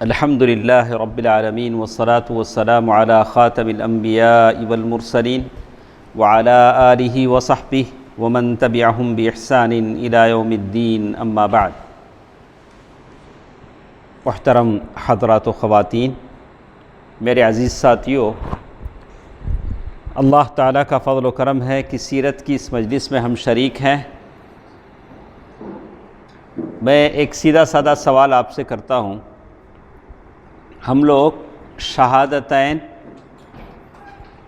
الحمد للہ رب العالمین والصلاة والسلام علی خاتم الانبیاء والمرسلین وعلی آلہ وصحبہ ومن تبعہم بإحسان الی یوم الدین اما بعد۔ محترم حضرات و خواتین، میرے عزیز ساتھیوں، اللہ تعالیٰ کا فضل و کرم ہے کہ سیرت کی اس مجلس میں ہم شریک ہیں۔ میں ایک سیدھا سادہ سوال آپ سے کرتا ہوں۔ ہم لوگ شہادتین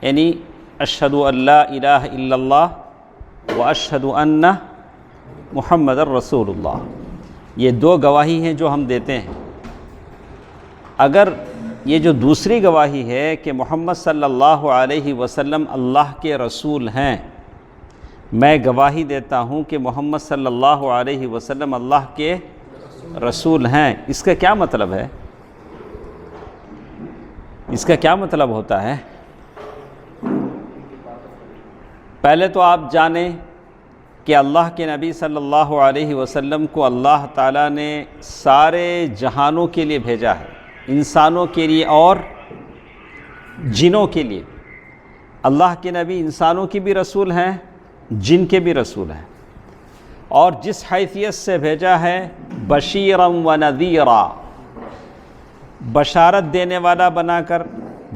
یعنی اشہد ان لا الہ الا اللہ و اشہد ان محمد الرسول اللہ، یہ دو گواہی ہیں جو ہم دیتے ہیں۔ اگر یہ جو دوسری گواہی ہے کہ محمد صلی اللہ علیہ وسلم اللہ کے رسول ہیں، میں گواہی دیتا ہوں کہ محمد صلی اللہ علیہ وسلم اللہ کے رسول ہیں، اس کا کیا مطلب ہے؟ اس کا کیا مطلب ہوتا ہے؟ پہلے تو آپ جانیں کہ اللہ کے نبی صلی اللہ علیہ وسلم کو اللہ تعالیٰ نے سارے جہانوں کے لیے بھیجا ہے، انسانوں کے لیے اور جنوں کے لیے۔ اللہ کے نبی انسانوں کی بھی رسول ہیں، جن کے بھی رسول ہیں، اور جس حیثیت سے بھیجا ہے بشیرا و نذیرا، بشارت دینے والا بنا کر،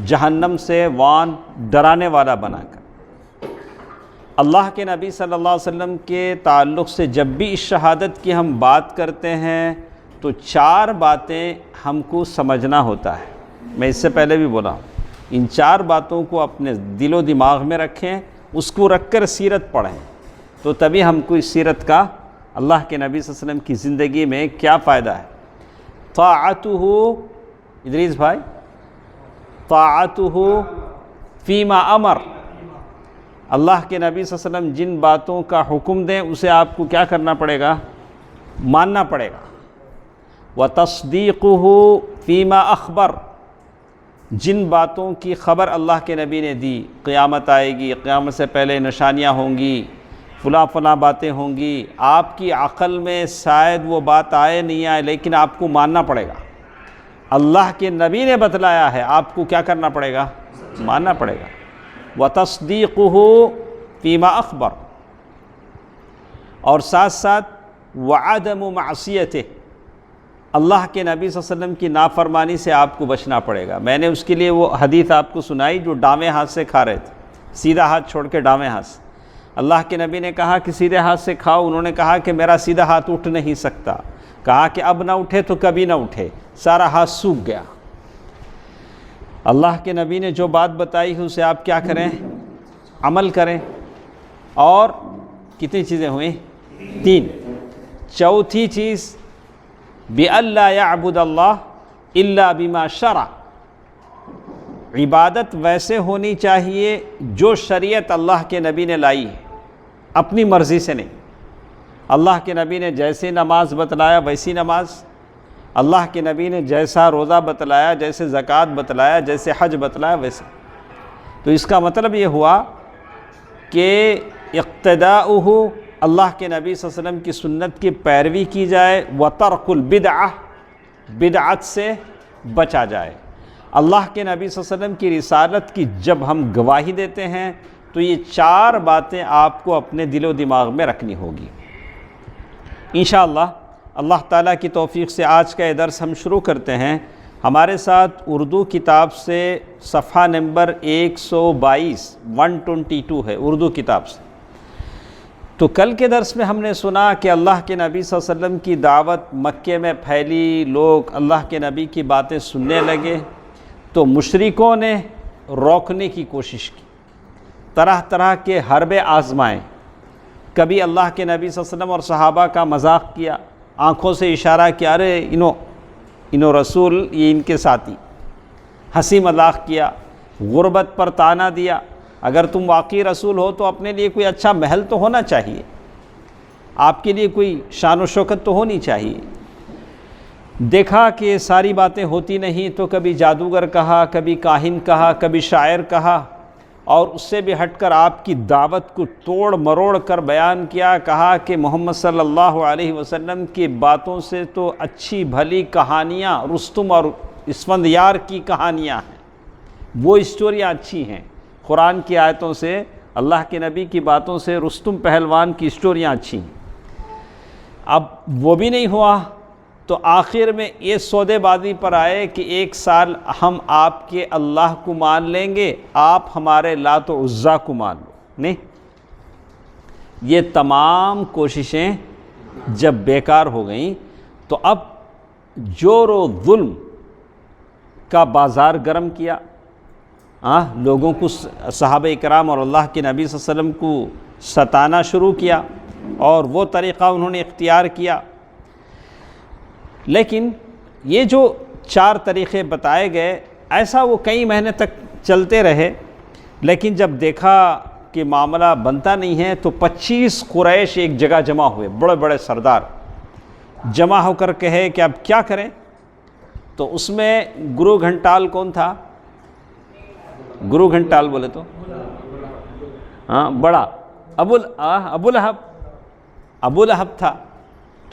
جہنم سے وان ڈرانے والا بنا کر۔ اللہ کے نبی صلی اللہ علیہ وسلم کے تعلق سے جب بھی اس شہادت کی ہم بات کرتے ہیں تو چار باتیں ہم کو سمجھنا ہوتا ہے۔ میں اس سے پہلے بھی بولا ہوں، ان چار باتوں کو اپنے دل و دماغ میں رکھیں، اس کو رکھ کر سیرت پڑھیں، تو تبھی ہم کو اس سیرت کا اللہ کے نبی صلی اللہ علیہ وسلم کی زندگی میں کیا فائدہ ہے۔ طاعتہ، ادریس بھائی، طاعتہ فیما امر، اللہ کے نبی صلی اللہ علیہ وسلم جن باتوں کا حکم دیں اسے آپ کو کیا کرنا پڑے گا؟ ماننا پڑے گا۔ وتصدیقہ فیما اخبر، جن باتوں کی خبر اللہ کے نبی نے دی، قیامت آئے گی، قیامت سے پہلے نشانیاں ہوں گی، فلاں فلاں باتیں ہوں گی، آپ کی عقل میں شاید وہ بات آئے نہیں آئے لیکن آپ کو ماننا پڑے گا۔ اللہ کے نبی نے بتلایا ہے، آپ کو کیا کرنا پڑے گا؟ ماننا پڑے گا۔ وتصدیقہ فیما اخبر، اور ساتھ ساتھ وعدم معصیتہ، اللہ کے نبی صلی اللہ علیہ وسلم کی نافرمانی سے آپ کو بچنا پڑے گا۔ میں نے اس کے لیے وہ حدیث آپ کو سنائی جو ڈاویں ہاتھ سے کھا رہے تھے، سیدھا ہاتھ چھوڑ کے ڈاویں ہاتھ سے۔ اللہ کے نبی نے کہا کہ سیدھے ہاتھ سے کھاؤ، انہوں نے کہا کہ میرا سیدھا ہاتھ اٹھ نہیں سکتا، کہا کہ اب نہ اٹھے تو کبھی نہ اٹھے، سارا ہاتھ سوکھ گیا۔ اللہ کے نبی نے جو بات بتائی ہے اسے آپ کیا کریں؟ عمل کریں۔ اور کتنی چیزیں ہوئیں؟ تین۔ چوتھی چیز بِأَلَّا يَعْبُدَ اللَّهَ إِلَّا بِمَا شَرَعَ، عبادت ویسے ہونی چاہیے جو شریعت اللہ کے نبی نے لائی ہے، اپنی مرضی سے نہیں۔ اللہ کے نبی نے جیسے نماز بتلایا ویسی نماز، اللہ کے نبی نے جیسا روزہ بتلایا، جیسے زکوٰۃ بتلایا، جیسے حج بتلایا ویسے۔ تو اس کا مطلب یہ ہوا کہ اقتداؤہ، اللہ کے نبی صلی اللہ علیہ وسلم کی سنت کی پیروی کی جائے، وترک البدعہ، بدعت سے بچا جائے۔ اللہ کے نبی صلی اللہ علیہ وسلم کی رسالت کی جب ہم گواہی دیتے ہیں تو یہ چار باتیں آپ کو اپنے دل و دماغ میں رکھنی ہوگی۔ انشاءاللہ اللہ تعالیٰ کی توفیق سے آج کا یہ درس ہم شروع کرتے ہیں۔ ہمارے ساتھ اردو کتاب سے صفحہ نمبر 122 ہے، اردو کتاب سے۔ تو کل کے درس میں ہم نے سنا کہ اللہ کے نبی صلی اللہ علیہ وسلم کی دعوت مکے میں پھیلی، لوگ اللہ کے نبی کی باتیں سننے لگے، تو مشرکوں نے روکنے کی کوشش کی، طرح طرح کے حربے آزمائیں۔ کبھی اللہ کے نبی صلی اللہ علیہ وسلم اور صحابہ کا مذاق کیا، آنکھوں سے اشارہ کیا، ارے انو رسول، یہ ان کے ساتھی، ہنسی مذاق کیا، غربت پر طعنہ دیا۔ اگر تم واقعی رسول ہو تو اپنے لیے کوئی اچھا محل تو ہونا چاہیے، آپ کے لیے کوئی شان و شوکت تو ہونی چاہیے۔ دیکھا کہ یہ ساری باتیں ہوتی نہیں تو کبھی جادوگر کہا، کبھی کاہن کہا، کبھی شاعر کہا، اور اس سے بھی ہٹ کر آپ کی دعوت کو توڑ مروڑ کر بیان کیا، کہا کہ محمد صلی اللہ علیہ وسلم کی باتوں سے تو اچھی بھلی کہانیاں رستم اور اسفندیار کی کہانیاں ہیں، وہ اسٹوریاں اچھی ہیں، قرآن کی آیتوں سے، اللہ کے نبی کی باتوں سے رستم پہلوان کی اسٹوریاں اچھی ہیں۔ اب وہ بھی نہیں ہوا تو آخر میں یہ سودے بازی پر آئے کہ 1 سال ہم آپ کے اللہ کو مان لیں گے، آپ ہمارے لات و عزیٰ کو مان لو۔ نہیں، یہ تمام کوششیں جب بیکار ہو گئیں تو اب جور و ظلم کا بازار گرم کیا، لوگوں کو، صحابہ کرام اور اللہ کے نبی صلی اللہ علیہ وسلم کو ستانا شروع کیا، اور وہ طریقہ انہوں نے اختیار کیا۔ لیکن یہ جو 4 طریقے بتائے گئے، ایسا وہ کئی مہینے تک چلتے رہے، لیکن جب دیکھا کہ معاملہ بنتا نہیں ہے تو 25 قریش ایک جگہ جمع ہوئے، بڑے بڑے سردار جمع ہو کر کہے کہ اب کیا کریں؟ تو اس میں گرو گھنٹال کون تھا؟ گرو گھنٹال بولے تو بڑا ابو لہب تھا۔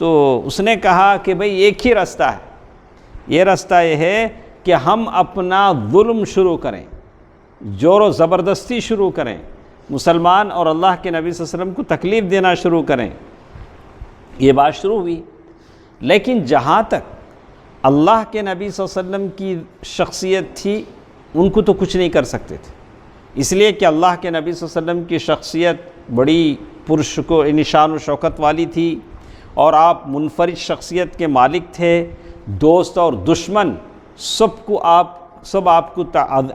تو اس نے کہا کہ بھئی ایک ہی راستہ ہے، یہ راستہ یہ ہے کہ ہم اپنا ظلم شروع کریں، زور و زبردستی شروع کریں، مسلمان اور اللہ کے نبی صلی اللہ علیہ وسلم کو تکلیف دینا شروع کریں۔ یہ بات شروع ہوئی، لیکن جہاں تک اللہ کے نبی صلی اللہ علیہ وسلم کی شخصیت تھی، ان کو تو کچھ نہیں کر سکتے تھے، اس لیے کہ اللہ کے نبی صلی اللہ علیہ وسلم کی شخصیت بڑی نشان و شوکت والی تھی، اور آپ منفرد شخصیت کے مالک تھے، دوست اور دشمن سب آپ کو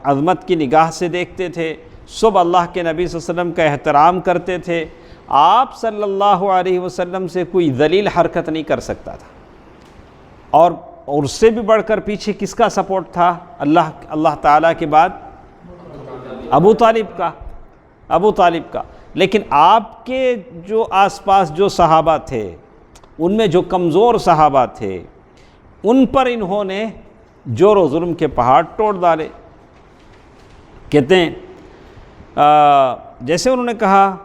عظمت کی نگاہ سے دیکھتے تھے، سب اللہ کے نبی صلی اللہ علیہ وسلم کا احترام کرتے تھے، آپ صلی اللہ علیہ وسلم سے کوئی ذلیل حرکت نہیں کر سکتا تھا۔ اور اس سے بھی بڑھ کر پیچھے کس کا سپورٹ تھا اللہ تعالیٰ کے بعد؟ ابو طالب کا۔ لیکن آپ کے جو آس پاس جو صحابہ تھے، ان میں جو کمزور صحابہ تھے، ان پر انہوں نے جور و ظلم کے پہاڑ توڑ ڈالے۔ کہتے ہیں جیسے انہوں نے کہا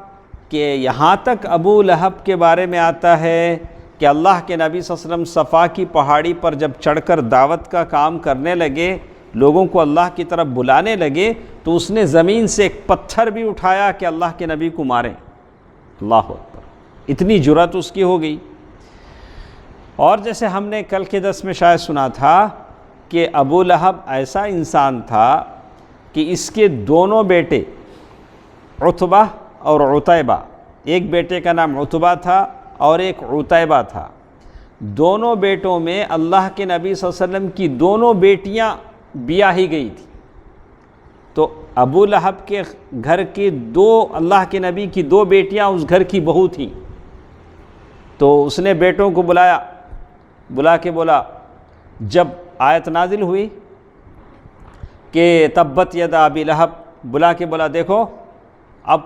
کہ یہاں تک ابو لہب کے بارے میں آتا ہے کہ اللہ کے نبی صلی اللہ علیہ وسلم صفا کی پہاڑی پر جب چڑھ کر دعوت کا کام کرنے لگے، لوگوں کو اللہ کی طرف بلانے لگے، تو اس نے زمین سے ایک پتھر بھی اٹھایا کہ اللہ کے نبی کو ماریں۔ اللہ اکبر، اتنی جرأت اس کی ہو گئی۔ اور جیسے ہم نے کل کے درس میں شاید سنا تھا کہ ابو لہب ایسا انسان تھا کہ اس کے دونوں بیٹے عتبہ اور عتیبہ، ایک بیٹے کا نام عتبہ تھا اور ایک عتیبہ تھا، دونوں بیٹوں میں اللہ کے نبی صلی اللہ علیہ وسلم کی دونوں بیٹیاں بیاہی گئی تھی۔ تو ابو لہب کے گھر کی اللہ کے نبی کی 2 بیٹیاں اس گھر کی بہو تھیں۔ تو اس نے بیٹوں کو بلا کے بولا، جب آیت نازل ہوئی کہ تبت یدا ابی لہب، بلا کے بولا دیکھو اب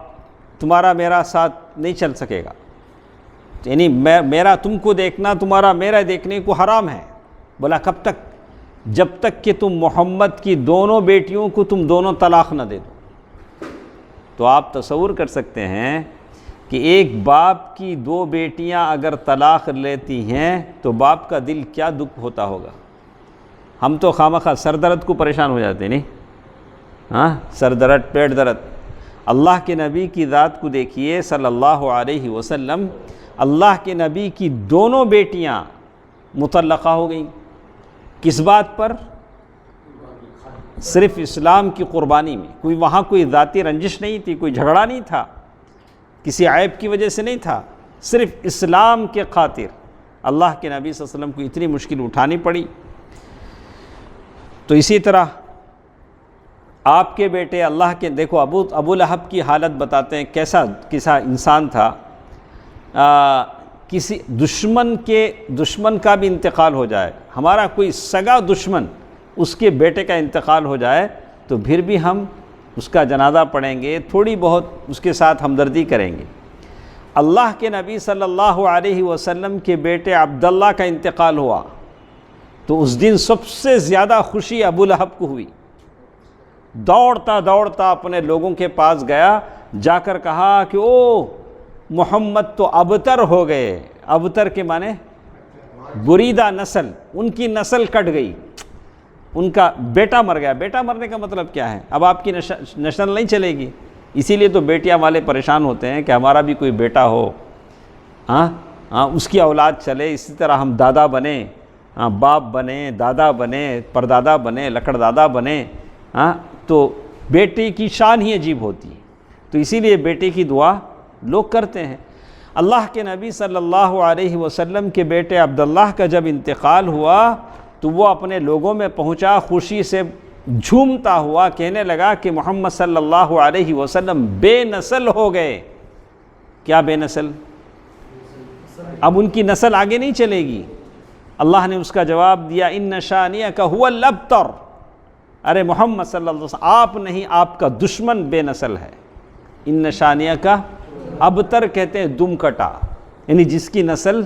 تمہارا میرا ساتھ نہیں چل سکے گا، یعنی میرا تم کو دیکھنا تمہارا میرا دیکھنے کو حرام ہے۔ بولا کب تک؟ جب تک کہ تم محمد کی دونوں بیٹیوں کو تم دونوں طلاق نہ دے دو۔ تو آپ تصور کر سکتے ہیں کہ ایک باپ کی 2 بیٹیاں اگر طلاق لیتی ہیں تو باپ کا دل کیا دکھ ہوتا ہوگا۔ ہم تو خامخواہ سر درد کو پریشان ہو جاتے ہیں، نہیں؟ سر درد، پیٹ درد۔ اللہ کے نبی کی ذات کو دیکھیے صلی اللہ علیہ وسلم، اللہ کے نبی کی دونوں بیٹیاں مطلقہ ہو گئیں۔ کس بات پر؟ صرف اسلام کی قربانی میں۔ وہاں کوئی ذاتی رنجش نہیں تھی، کوئی جھگڑا نہیں تھا، کسی عیب کی وجہ سے نہیں تھا، صرف اسلام کے خاطر اللہ کے نبی صلی اللہ علیہ وسلم کو اتنی مشکل اٹھانی پڑی۔ تو اسی طرح آپ کے بیٹے اللہ کے، دیکھو ابو لہب کی حالت بتاتے ہیں کیسا انسان تھا۔ کسی دشمن کا بھی انتقال ہو جائے، ہمارا کوئی سگا دشمن اس کے بیٹے کا انتقال ہو جائے تو پھر بھی ہم اس کا جنازہ پڑھیں گے، تھوڑی بہت اس کے ساتھ ہمدردی کریں گے۔ اللہ کے نبی صلی اللہ علیہ وسلم کے بیٹے عبداللہ کا انتقال ہوا تو اس دن سب سے زیادہ خوشی ابو لہب کو ہوئی۔ دوڑتا دوڑتا اپنے لوگوں کے پاس گیا، جا کر کہا کہ او محمد تو ابتر ہو گئے۔ ابتر کے معنی بریدہ نسل، ان کی نسل کٹ گئی، ان کا بیٹا مر گیا۔ بیٹا مرنے کا مطلب کیا ہے؟ اب آپ کی نسل نہیں چلے گی۔ اسی لیے تو بیٹیاں والے پریشان ہوتے ہیں کہ ہمارا بھی کوئی بیٹا ہو، اس کی اولاد چلے، اسی طرح ہم دادا بنیں، باپ بنیں، دادا بنیں، پردادا بنیں، لکڑ دادا بنیں۔ تو بیٹے کی شان ہی عجیب ہوتی ہے، تو اسی لیے بیٹے کی دعا لوگ کرتے ہیں۔ اللہ کے نبی صلی اللہ علیہ وسلم کے بیٹے عبداللہ کا جب انتقال ہوا تو وہ اپنے لوگوں میں پہنچا، خوشی سے جھومتا ہوا کہنے لگا کہ محمد صلی اللہ علیہ وسلم بے نسل ہو گئے۔ کیا بے نسل؟ اب ان کی نسل آگے نہیں چلے گی۔ اللہ نے اس کا جواب دیا، ان شانئک ھو الابتر۔ ارے محمد صلی اللہ علیہ وسلم آپ نہیں، آپ کا دشمن بے نسل ہے۔ ان شانئک ابتر کہتے ہیں دم کٹا، یعنی جس کی نسل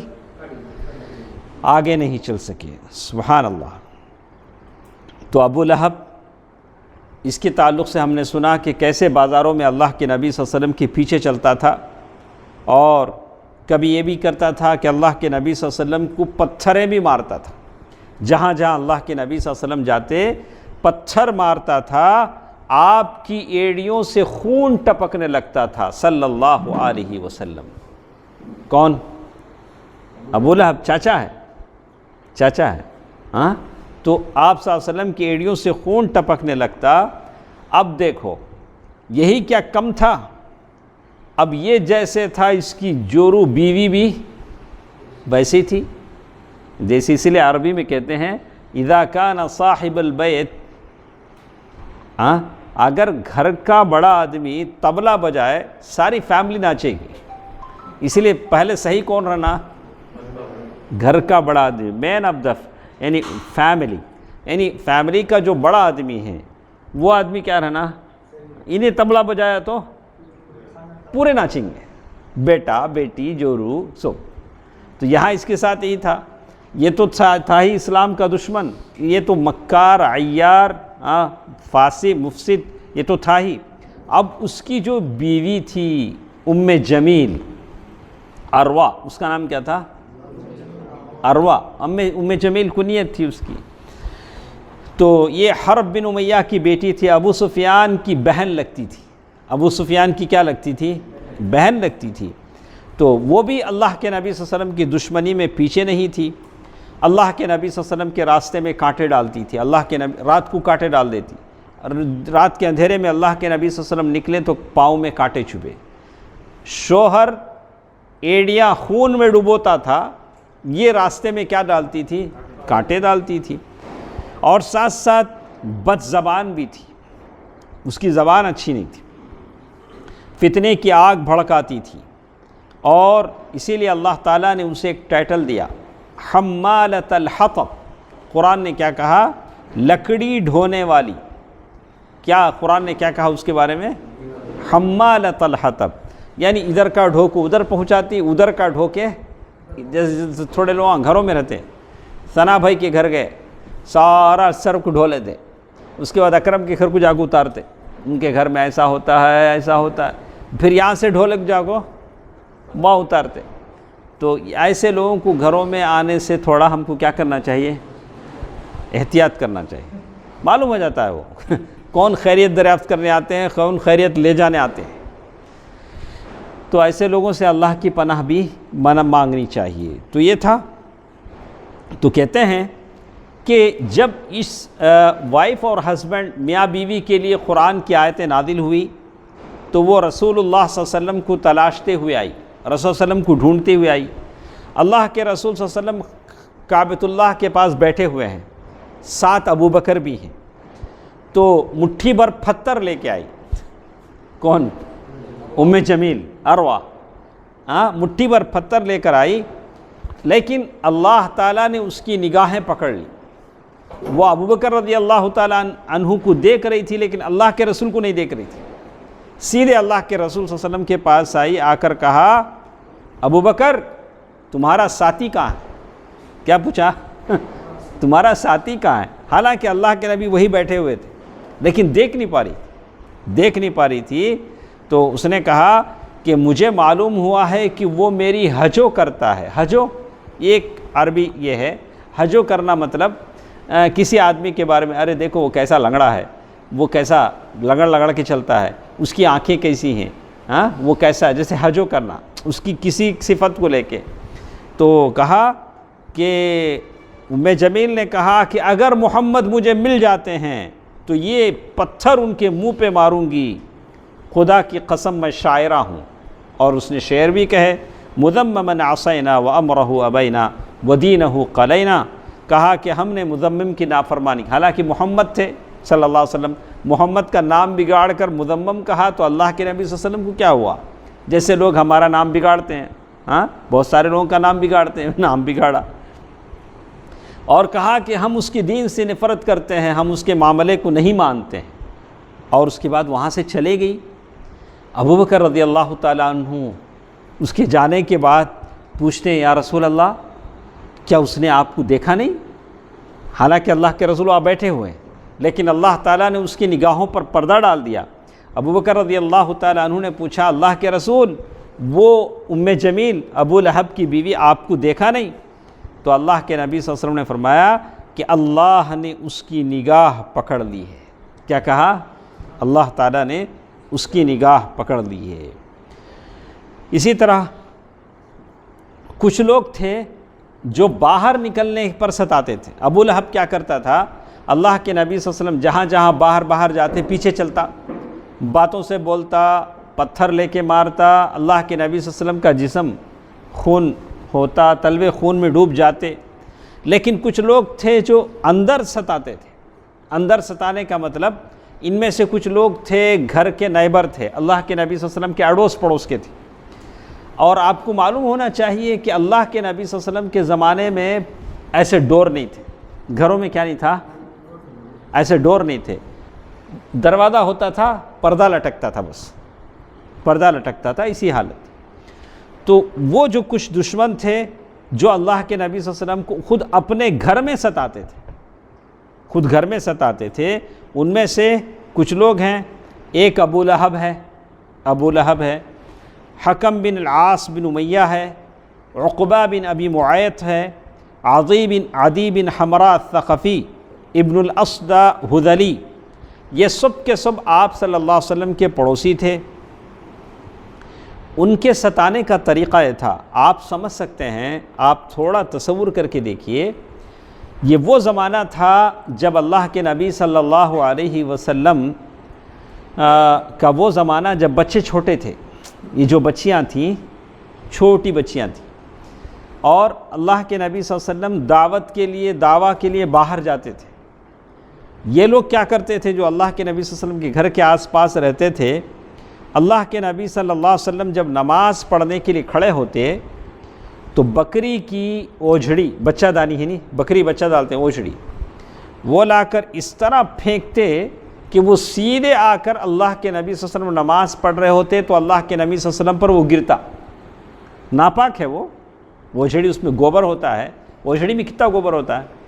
آگے نہیں چل سکے۔ سبحان اللہ۔ تو ابو لہب، اس کے تعلق سے ہم نے سنا کہ کیسے بازاروں میں اللہ کے نبی صلی اللہ علیہ وسلم کے پیچھے چلتا تھا، اور کبھی یہ بھی کرتا تھا کہ اللہ کے نبی صلی اللہ علیہ وسلم کو پتھریں بھی مارتا تھا۔ جہاں جہاں اللہ کے نبی صلی اللہ علیہ وسلم جاتے پتھر مارتا تھا، آپ کی ایڑیوں سے خون ٹپکنے لگتا تھا صلی اللہ علیہ وسلم۔ کون؟ ابو لہب چاچا ہے، چاچا ہے۔ تو آپ صلی اللہ علیہ وسلم کی ایڑیوں سے خون ٹپکنے لگتا۔ اب دیکھو، یہی کیا کم تھا، اب یہ جیسے تھا اس کی جورو بیوی بھی ویسی تھی، جیسے اسی لیے عربی میں کہتے ہیں اذا کان صاحب البیت، اگر گھر کا بڑا آدمی طبلہ بجائے ساری فیملی ناچے گی۔ اسی لیے پہلے صحیح کون رہنا؟ گھر کا بڑا آدمی، مین آف دا یعنی فیملی کا جو بڑا آدمی ہے وہ آدمی کیا رہنا؟ انہیں طبلہ بجایا تو پورے ناچیں گے، بیٹا بیٹی جورو سب۔ تو یہاں اس کے ساتھ یہی تھا، یہ تو تھا ہی اسلام کا دشمن، یہ تو مکار عیار فاسق مفسد، یہ تو تھا ہی۔ اب اس کی جو بیوی تھی ام جمیل، اروا، اس کا نام کیا تھا؟ اروا، ام جمیل کنیت تھی اس کی۔ تو یہ حرب بن امیہ کی بیٹی تھی، ابو سفیان کی بہن لگتی تھی۔ ابو سفیان کی کیا لگتی تھی؟ بہن لگتی تھی۔ تو وہ بھی اللہ کے نبی صلی اللہ علیہ وسلم کی دشمنی میں پیچھے نہیں تھی، اللہ کے نبی صلی اللہ علیہ وسلم کے راستے میں کانٹے ڈالتی تھی، اللہ کے نبی رات کو کانٹے ڈال دیتی، رات کے اندھیرے میں اللہ کے نبی صلی اللہ علیہ وسلم نکلے تو پاؤں میں کانٹے چبھے۔ شوہر ایڑیاں خون میں ڈبوتا تھا، یہ راستے میں کیا ڈالتی تھی؟ کانٹے ڈالتی تھی، اور ساتھ ساتھ بد زبان بھی تھی، اس کی زبان اچھی نہیں تھی، فتنے کی آگ بھڑکاتی تھی۔ اور اسی لیے اللہ تعالیٰ نے اسے ایک ٹائٹل دیا، حمالۃ الحطب۔ قرآن نے کیا کہا؟ لکڑی ڈھونے والی۔ کیا قرآن نے کیا کہا اس کے بارے میں؟ حمالۃ الحطب، یعنی ادھر کا ڈھو کو ادھر پہنچاتی، ادھر کا ڈھو کے، جیسے تھوڑے لوگ گھروں میں رہتے ہیں، ثنا بھائی کے گھر گئے، سارا سرف کو ڈھو لیتے، اس کے بعد اکرم کے گھر کو جاگو اتارتے، ان کے گھر میں ایسا ہوتا ہے ایسا ہوتا ہے، پھر یہاں سے ڈھولک جاگو ماں اتارتے۔ تو ایسے لوگوں کو گھروں میں آنے سے تھوڑا ہم کو کیا کرنا چاہیے؟ احتیاط کرنا چاہیے۔ معلوم ہو جاتا ہے وہ کون خیریت دریافت کرنے آتے ہیں، کون خیریت لے جانے آتے ہیں۔ تو ایسے لوگوں سے اللہ کی پناہ بھی مانگنی چاہیے۔ تو یہ تھا۔ تو کہتے ہیں کہ جب اس وائف اور ہسبینڈ میاں بیوی کے لیے قرآن کی آیتیں نازل ہوئی تو وہ رسول اللہ صلی اللہ علیہ وسلم کو تلاشتے ہوئے آئی، رسول صلی اللہ علیہ وسلم کو ڈھونڈتے ہوئے آئی۔ اللہ کے رسول صلی اللہ علیہ وسلم کعبۃ اللہ کے پاس بیٹھے ہوئے ہیں، ساتھ ابو بکر بھی ہیں، تو مٹھی بھر پتھر لے کے آئی۔ کون؟ ام جمیل، اروا، مٹھی بھر پتھر لے کر آئی، لیکن اللہ تعالیٰ نے اس کی نگاہیں پکڑ لی۔ وہ ابو بکر رضی اللہ تعالیٰ عنہ کو دیکھ رہی تھی، لیکن اللہ کے رسول کو نہیں دیکھ رہی تھی۔ سیدھے اللہ کے رسول صلی اللہ علیہ وسلم کے پاس آئی، آ کر کہا، ابو بکر تمہارا ساتھی کہاں ہے؟ کیا پوچھا؟ تمہارا ساتھی کہاں ہے؟ حالانکہ اللہ کے نبی وہی بیٹھے ہوئے تھے، لیکن دیکھ نہیں پا رہی تھی. تو اس نے کہا کہ مجھے معلوم ہوا ہے کہ وہ میری حجو کرتا ہے. حجو ایک عربی یہ ہے، حجو کرنا مطلب کسی آدمی کے بارے میں، ارے دیکھو وہ کیسا لنگڑا ہے، وہ کیسا لگڑ کے چلتا ہے، اس کی آنکھیں کیسی ہیں، وہ کیسا ہے، جیسے حجو کرنا اس کی کسی صفت کو لے کے. تو کہا کہ ام جمیل نے کہا کہ اگر محمد مجھے مل جاتے ہیں تو یہ پتھر ان کے منہ پہ ماروں گی، خدا کی قسم میں شاعرہ ہوں. اور اس نے شعر بھی کہے، مذممن عصینا وامرہ ابینا ودینہ قلینا. کہا کہ ہم نے مذمم کی نافرمانی، حالانکہ محمد تھے صلی اللہ علیہ وسلم، محمد کا نام بگاڑ کر مذمم کہا تو اللہ کے نبی صلی اللہ علیہ وسلم کو کیا ہوا؟ جیسے لوگ ہمارا نام بگاڑتے ہیں، بہت سارے لوگوں کا نام بگاڑتے ہیں، نام بگاڑا. اور کہا کہ ہم اس کی دین سے نفرت کرتے ہیں، ہم اس کے معاملے کو نہیں مانتے ہیں. اور اس کے بعد وہاں سے چلے گئی. ابوبکر رضی اللہ تعالیٰ عنہ اس کے جانے کے بعد پوچھتے ہیں، یا رسول اللہ کیا اس نے آپ کو دیکھا نہیں؟ حالانکہ اللہ کے رسول آپ بیٹھے ہوئے ہیں، لیکن اللہ تعالیٰ نے اس کی نگاہوں پر پردہ ڈال دیا. ابوبکر رضی اللہ تعالیٰ عنہ نے پوچھا، اللہ کے رسول وہ ام جمیل ابو لہب کی بیوی آپ کو دیکھا نہیں؟ تو اللہ کے نبی صلی اللہ علیہ وسلم نے فرمایا کہ اللہ نے اس کی نگاہ پکڑ لی ہے. کیا کہا؟ اللہ تعالیٰ نے اس کی نگاہ پکڑ لی ہے. اسی طرح کچھ لوگ تھے جو باہر نکلنے پر ستاتے تھے. ابو لہب کیا کرتا تھا؟ اللہ کے نبی صلی اللہ علیہ وسلم جہاں جہاں باہر جاتے پیچھے چلتا، باتوں سے بولتا، پتھر لے کے مارتا. اللہ کے نبی صلی اللہ علیہ وسلم کا جسم خون ہوتا، تلوے خون میں ڈوب جاتے. لیکن کچھ لوگ تھے جو اندر ستاتے تھے. اندر ستانے کا مطلب ان میں سے کچھ لوگ تھے گھر کے نیبر تھے، اللہ کے نبی صلی اللہ علیہ وسلم کے اڑوس پڑوس کے تھے. اور آپ کو معلوم ہونا چاہیے کہ اللہ کے نبی صلی اللہ علیہ وسلم کے زمانے میں ایسے ڈور نہیں تھے. گھروں میں کیا نہیں تھا؟ ایسے ڈور نہیں تھے. دروازہ ہوتا تھا، پردہ لٹکتا تھا، بس پردہ لٹکتا تھا، اسی حالت. تو وہ جو کچھ دشمن تھے جو اللہ کے نبی صلی اللہ علیہ وسلم کو خود اپنے گھر میں ستاتے تھے، ان میں سے کچھ لوگ ہیں. ایک ابو لہب ہے، حکم بن العاص بن امیہ ہے، عقبہ بن ابی معیط ہے، عدی بن حمراء ثقفی، ابن الاسدہ ہذلی. یہ سب کے سب آپ صلی اللہ علیہ وسلم کے پڑوسی تھے. ان کے ستانے کا طریقہ یہ تھا، آپ سمجھ سکتے ہیں، آپ تھوڑا تصور کر کے دیکھیے. یہ وہ زمانہ تھا جب اللہ کے نبی صلی اللہ علیہ وسلم کا وہ زمانہ جب بچے چھوٹے تھے. یہ جو بچیاں تھیں، چھوٹی بچیاں تھیں، اور اللہ کے نبی صلی اللہ علیہ وسلم دعویٰ کے لیے باہر جاتے تھے. یہ لوگ کیا کرتے تھے جو اللہ کے نبی صلی اللہ علیہ وسلم کے گھر کے آس پاس رہتے تھے؟ اللہ کے نبی صلی اللہ علیہ وسلم جب نماز پڑھنے کے لیے کھڑے ہوتے تو بکری کی اوجھڑی، بچہ دانی ہے نہیں، بکری بچہ ڈالتے ہیں، اوجھڑی وہ لا کر اس طرح پھینکتے کہ وہ سیدھے آ کر اللہ کے نبی صلی اللہ علیہ وسلم نماز پڑھ رہے ہوتے تو اللہ کے نبی صلی اللہ علیہ وسلم پر وہ گرتا. ناپاک ہے وہ اوجھڑی، اس میں گوبر ہوتا ہے، اوجھڑی میں کتنا گوبر ہوتا ہے،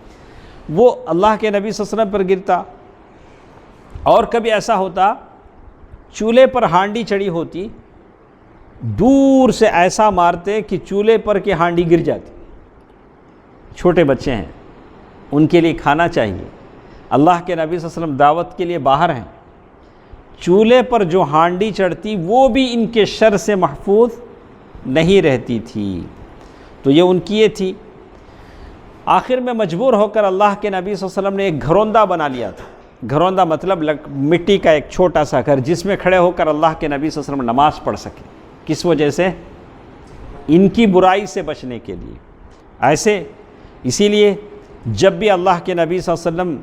وہ اللہ کے نبی صلی اللہ علیہ وسلم پر گرتا. اور کبھی ایسا ہوتا چولہے پر ہانڈی چڑھی ہوتی، دور سے ایسا مارتے کہ چولہے پر کی ہانڈی گر جاتی. چھوٹے بچے ہیں، ان کے لیے کھانا چاہیے. اللہ کے نبی صلی اللہ علیہ وسلم دعوت کے لیے باہر ہیں. چولہے پر جو ہانڈی چڑھتی وہ بھی ان کے شر سے محفوظ نہیں رہتی تھی. تو یہ ان کی یہ تھی. آخر میں مجبور ہو کر اللہ کے نبی صلی اللہ علیہ وسلم نے ایک گھروندہ بنا لیا تھا. گھروندہ مطلب مٹی کا ایک چھوٹا سا گھر جس میں کھڑے ہو کر اللہ کے نبی صلی اللہ علیہ وسلم نماز پڑھ سکے. کس وجہ سے؟ ان کی برائی سے بچنے کے لیے. اسی لیے جب بھی اللہ کے نبی صلی اللہ علیہ وسلم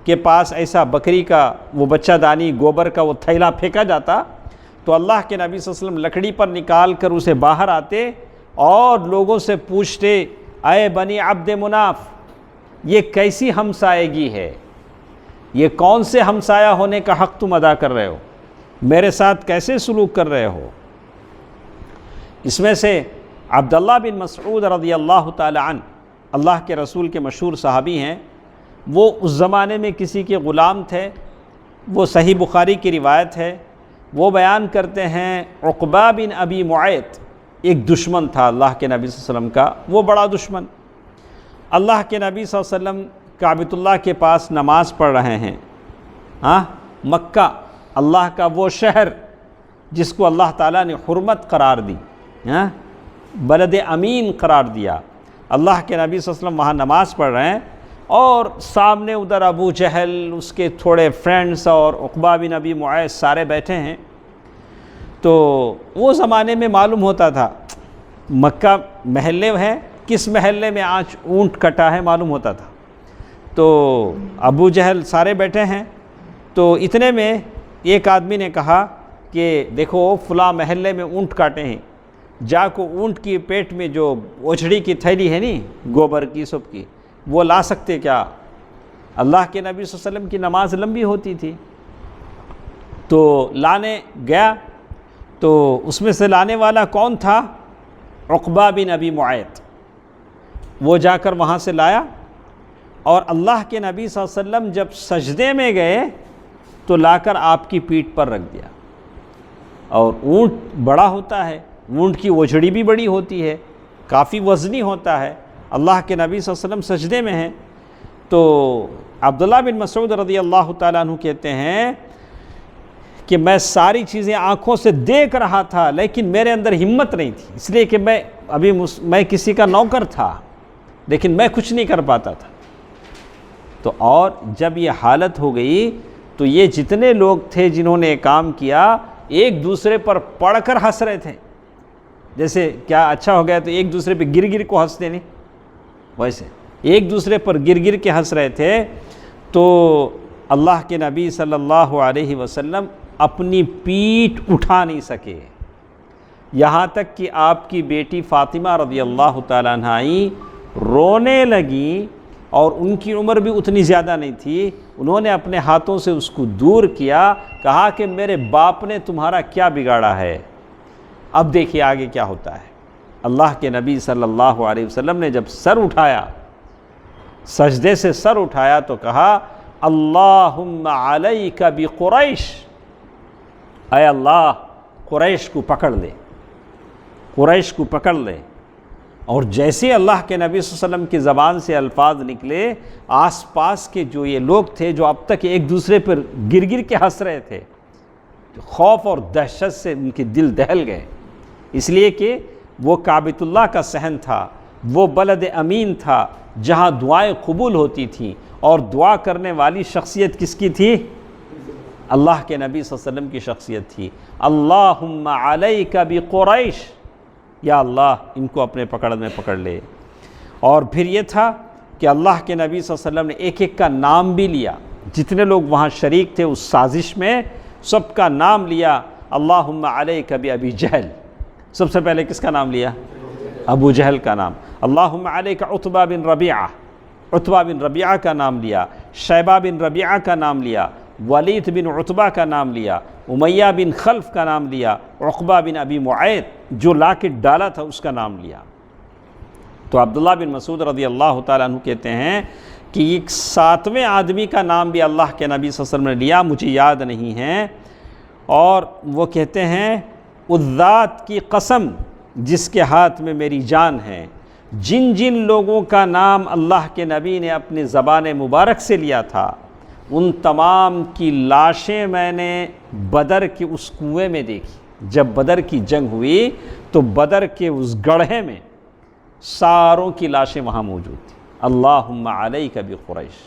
کے پاس ایسا بکری کا وہ بچہ دانی گوبر کا وہ تھیلا پھینکا جاتا تو اللہ کے نبی صلی اللہ علیہ وسلم لکڑی پر نکال کر اسے باہر آتے اور لوگوں سے پوچھتے، اے بنی عبد مناف، یہ کیسی ہمسائیگی ہے؟ یہ کون سے ہمسایہ ہونے کا حق تم ادا کر رہے ہو؟ میرے ساتھ کیسے سلوک کر رہے ہو؟ اس میں سے عبداللہ بن مسعود رضی اللہ تعالی عنہ، اللہ کے رسول کے مشہور صحابی ہیں. وہ اس زمانے میں کسی کے غلام تھے وہ صحیح بخاری کی روایت ہے، وہ بیان کرتے ہیں عقبہ بن ابی معیط ایک دشمن تھا اللہ کے نبی صلی اللہ علیہ وسلم کا، وہ بڑا دشمن۔ اللہ کے نبی صلی اللہ علیہ وسلم کعبۃ اللہ کے پاس نماز پڑھ رہے ہیں، مکہ اللہ کا وہ شہر جس کو اللہ تعالیٰ نے حرمت قرار دی، بلد امین قرار دیا۔ اللہ کے نبی صلی اللہ علیہ وسلم وہاں نماز پڑھ رہے ہیں اور سامنے ادھر ابو جہل، اس کے تھوڑے فرینڈز اور عقبہ بن ابی معیط سارے بیٹھے ہیں۔ تو وہ زمانے میں معلوم ہوتا تھا مکہ محلے ہے، کس محلے میں آج اونٹ کٹا ہے معلوم ہوتا تھا۔ تو ابو جہل سارے بیٹھے ہیں، تو اتنے میں ایک آدمی نے کہا کہ دیکھو فلاں محلے میں اونٹ کاٹے ہیں، جا کو اونٹ کی پیٹ میں جو اوجھڑی کی تھیلی ہے نہیں گوبر کی سب کی، وہ لا سکتے کیا؟ اللہ کے نبی صلی اللہ علیہ وسلم کی نماز لمبی ہوتی تھی، تو لانے گیا۔ تو اس میں سے لانے والا کون تھا؟ عقبہ بن ابی معیط۔ وہ جا کر وہاں سے لایا، اور اللہ کے نبی صلی اللہ علیہ وسلم جب سجدے میں گئے تو لا کر آپ کی پیٹھ پر رکھ دیا۔ اور اونٹ بڑا ہوتا ہے، اونٹ کی اوجھڑی بھی بڑی ہوتی ہے، کافی وزنی ہوتا ہے، اللہ کے نبی صلی اللہ علیہ وسلم سجدے میں ہیں۔ تو عبداللہ بن مسعود رضی اللہ تعالیٰ عنہ کہتے ہیں کہ میں ساری چیزیں آنکھوں سے دیکھ رہا تھا، لیکن میرے اندر ہمت نہیں تھی، اس لیے کہ میں کسی کا نوکر تھا، لیکن میں کچھ نہیں کر پاتا تھا۔ تو اور جب یہ حالت ہو گئی تو یہ جتنے لوگ تھے جنہوں نے کام کیا، ایک دوسرے پر پڑھ کر ہنس رہے تھے، جیسے کیا اچھا ہو گیا تو ایک دوسرے پہ گر گر کو ہنستے نہیں، ویسے ایک دوسرے پر گر گر کے ہنس رہے تھے۔ تو اللہ کے نبی صلی اللہ علیہ وسلم اپنی پیٹھ اٹھا نہیں سکے، یہاں تک کہ آپ کی بیٹی فاطمہ رضی اللہ تعالیٰ عنہا رونے لگیں، اور ان کی عمر بھی اتنی زیادہ نہیں تھی، انہوں نے اپنے ہاتھوں سے اس کو دور کیا، کہا کہ میرے باپ نے تمہارا کیا بگاڑا ہے۔ اب دیکھیے آگے کیا ہوتا ہے۔ اللہ کے نبی صلی اللہ علیہ وسلم نے جب سر اٹھایا، سجدے سے سر اٹھایا، تو کہا اللہم علیک بقریش، اے اللہ قریش کو پکڑ لے، قریش کو پکڑ لے۔ اور جیسے اللہ کے نبی صلی اللہ علیہ وسلم کی زبان سے الفاظ نکلے، آس پاس کے جو یہ لوگ تھے جو اب تک ایک دوسرے پر گر گر کے ہنس رہے تھے، خوف اور دہشت سے ان کے دل دہل گئے، اس لیے کہ وہ کعبۃ اللہ کا صحن تھا، وہ بلد امین تھا جہاں دعائیں قبول ہوتی تھیں، اور دعا کرنے والی شخصیت کس کی تھی؟ اللہ کے نبی صلی اللہ علیہ وسلم کی شخصیت تھی۔ اللہم علیک بقریش، یا اللہ ان کو اپنے پکڑ میں پکڑ لے۔ اور پھر یہ تھا کہ اللہ کے نبی صلی اللہ علیہ وسلم نے ایک ایک کا نام بھی لیا، جتنے لوگ وہاں شریک تھے اس سازش میں سب کا نام لیا۔ اللہم علیک بابی جہل، سب سے پہلے کس کا نام لیا؟ ابو جہل کا نام۔ اللہم علیک عتبہ بن ربیعہ، عتبہ بن ربیعہ کا نام لیا، شیبہ بن ربیعہ کا نام لیا، ولید بن عتبہ کا نام لیا، امیہ بن خلف کا نام لیا، عقبہ بن ابی معیط جو لا کے ڈالا تھا اس کا نام لیا۔ تو عبداللہ بن مسعود رضی اللہ تعالیٰ عنہ کہتے ہیں کہ ایک 7ویں آدمی کا نام بھی اللہ کے نبی صلی اللہ علیہ وسلم نے لیا، مجھے یاد نہیں ہے، اور وہ کہتے ہیں اس ذات کی قسم جس کے ہاتھ میں میری جان ہے، جن جن لوگوں کا نام اللہ کے نبی نے اپنی زبان مبارک سے لیا تھا، ان تمام کی لاشیں میں نے بدر کے اس کنویں میں دیکھی۔ جب بدر کی جنگ ہوئی تو بدر کے اس گڑھے میں ساروں کی لاشیں وہاں موجود تھیں۔ اللہم علیک بقریش۔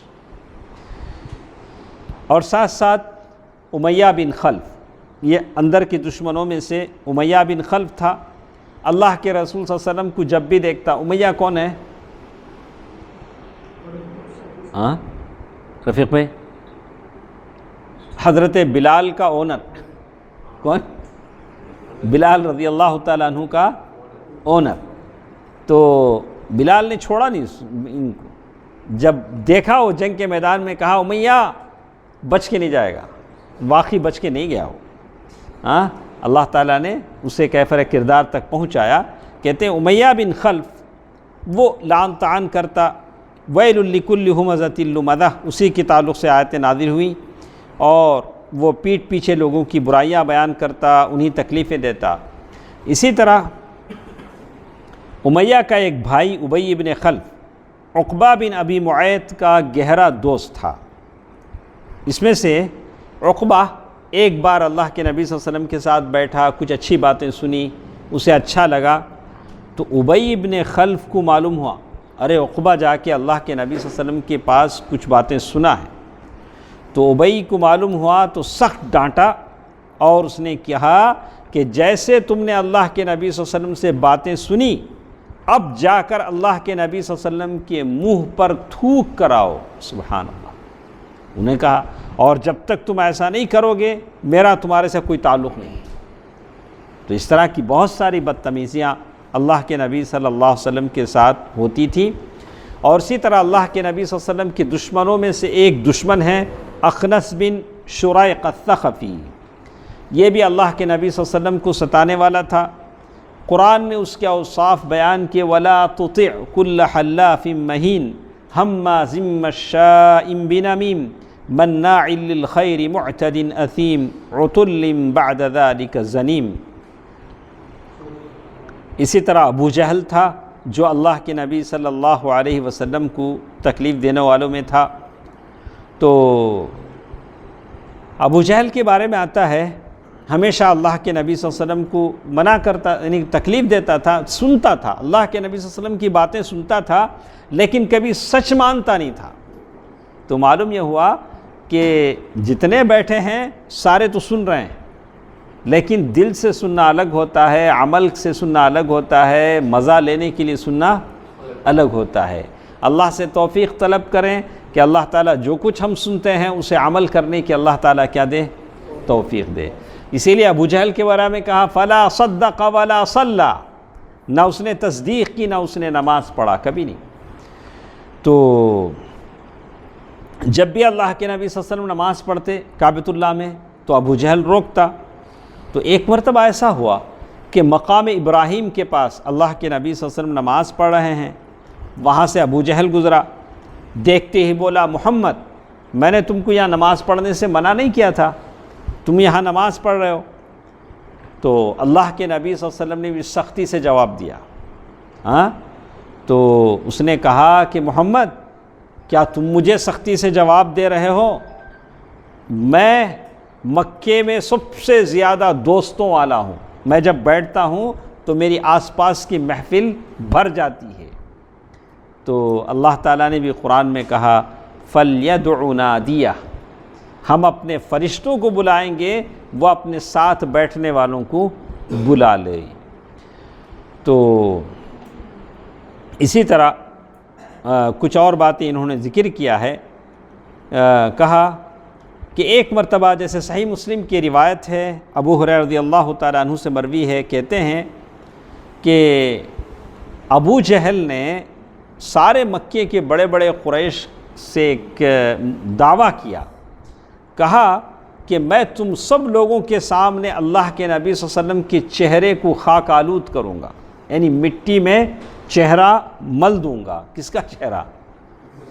اور ساتھ ساتھ امیہ بن خلف، یہ اندر کے دشمنوں میں سے امیہ بن خلف تھا۔ اللہ کے رسول صلی اللہ علیہ وسلم کو جب بھی دیکھتا، امیہ کون ہے؟ رفیق بھائی، حضرت بلال کا اونر، کون؟ بلال رضی اللہ تعالیٰ عنہ کا اونر۔ تو بلال نے چھوڑا نہیں ان کو، جب دیکھا وہ جنگ کے میدان میں، کہا امیہ بچ کے نہیں جائے گا، واقعی بچ کے نہیں گیا وہ۔ اللہ تعالیٰ نے اسے کیفر کردار تک پہنچایا۔ کہتے ہیں امیہ بن خلف وہ لعن طعن کرتا، ویل لکل ہمزۃ لمزہ، اسی کے تعلق سے آیتیں نازل ہوئیں۔ اور وہ پیٹھ پیچھے لوگوں کی برائیاں بیان کرتا، انہیں تکلیفیں دیتا۔ اسی طرح امیہ کا ایک بھائی ابی بن خلف عقبہ بن ابی معیط کا گہرا دوست تھا۔ اس میں سے عقبہ ایک بار اللہ کے نبی صلی اللہ علیہ وسلم کے ساتھ بیٹھا، کچھ اچھی باتیں سنی، اسے اچھا لگا، تو ابی بن خلف کو معلوم ہوا ارے عقبہ جا کے اللہ کے نبی صلی اللہ علیہ وسلم کے پاس کچھ باتیں سنا ہے۔ تو ابی کو معلوم ہوا تو سخت ڈانٹا اور اس نے کہا کہ جیسے تم نے اللہ کے نبی صلی اللہ علیہ وسلم سے باتیں سنی، اب جا کر اللہ کے نبی صلی اللہ علیہ وسلم کے منہ پر تھوک کر آؤ۔ سبحان اللہ۔ انہیں کہا اور جب تک تم ایسا نہیں کرو گے میرا تمہارے سے کوئی تعلق نہیں۔ تو اس طرح کی بہت ساری بدتمیزیاں اللہ کے نبی صلی اللہ علیہ وسلم کے ساتھ ہوتی تھی۔ اور اسی طرح اللہ کے نبی صلی اللہ علیہ وسلم کے دشمنوں میں سے ایک دشمن ہے اخنس بن شريق الثقفی۔ یہ بھی اللہ کے نبی صلی اللہ علیہ وسلم کو ستانے والا تھا۔ قرآن نے اس کے اوصاف بیان کیے، وَلَا تُطِعْ كُلَّ حَلَّافٍ مَّهِينٍ هَمَّازٍ مَّشَّاءٍ بِنَمِيمٍ مَّنَّاعٍ لِّلْخَيْرِ مُعْتَدٍ أَثِيمٍ عُتُلٍّ بَعْدَ ذَلِكَ زَنِيمٍ۔ اسی طرح ابو جہل تھا جو اللہ کے نبی صلی اللہ علیہ وسلم کو تکلیف دینے والوں میں تھا۔ تو ابو جہل کے بارے میں آتا ہے ہمیشہ اللہ کے نبی صلی اللہ علیہ وسلم کو منع کرتا، یعنی تکلیف دیتا تھا، سنتا تھا، اللہ کے نبی صلی اللہ علیہ وسلم کی باتیں سنتا تھا لیکن کبھی سچ مانتا نہیں تھا۔ تو معلوم یہ ہوا کہ جتنے بیٹھے ہیں سارے تو سن رہے ہیں لیکن دل سے سننا الگ ہوتا ہے، عمل سے سننا الگ ہوتا ہے، مزہ لینے کے لیے سننا الگ ہوتا ہے۔ اللہ سے توفیق طلب کریں کہ اللہ تعالیٰ جو کچھ ہم سنتے ہیں اسے عمل کرنے کی اللہ تعالیٰ کیا دے؟ توفیق دے۔ اسی لیے ابو جہل کے بارے میں کہا فلا صدق ولا صلی، نہ اس نے تصدیق کی نہ اس نے نماز پڑھا، کبھی نہیں۔ تو جب بھی اللہ کے نبی صلی اللہ علیہ وسلم نماز پڑھتے کعبۃ اللہ میں تو ابو جہل روکتا۔ تو ایک مرتبہ ایسا ہوا کہ مقام ابراہیم کے پاس اللہ کے نبی صلی اللہ علیہ وسلم نماز پڑھ رہے ہیں، وہاں سے ابو جہل گزرا، دیکھتے ہی بولا محمد میں نے تم کو یہاں نماز پڑھنے سے منع نہیں کیا تھا، تم یہاں نماز پڑھ رہے ہو۔ تو اللہ کے نبی صلی اللہ علیہ وسلم نے بھی سختی سے جواب دیا۔ تو اس نے کہا کہ محمد کیا تم مجھے سختی سے جواب دے رہے ہو؟ میں مکے میں سب سے زیادہ دوستوں والا ہوں، میں جب بیٹھتا ہوں تو میری آس پاس کی محفل بھر جاتی ہے۔ تو اللہ تعالیٰ نے بھی قرآن میں کہا فَلْيَدْعُ نَادِيَهُ، ہم اپنے فرشتوں کو بلائیں گے، وہ اپنے ساتھ بیٹھنے والوں کو بلا لے۔ تو اسی طرح کچھ اور باتیں انہوں نے ذکر کیا ہے، کہا کہ ایک مرتبہ جیسے صحیح مسلم کی روایت ہے، ابو ہریرہ رضی اللہ تعالیٰ عنہ سے مروی ہے، کہتے ہیں کہ ابو جہل نے سارے مکے کے بڑے بڑے قریش سے ایک دعویٰ کیا، کہا کہ میں تم سب لوگوں کے سامنے اللہ کے نبی صلی اللہ علیہ وسلم کے چہرے کو خاک آلود کروں گا، یعنی مٹی میں چہرہ مل دوں گا۔ کس کا چہرہ؟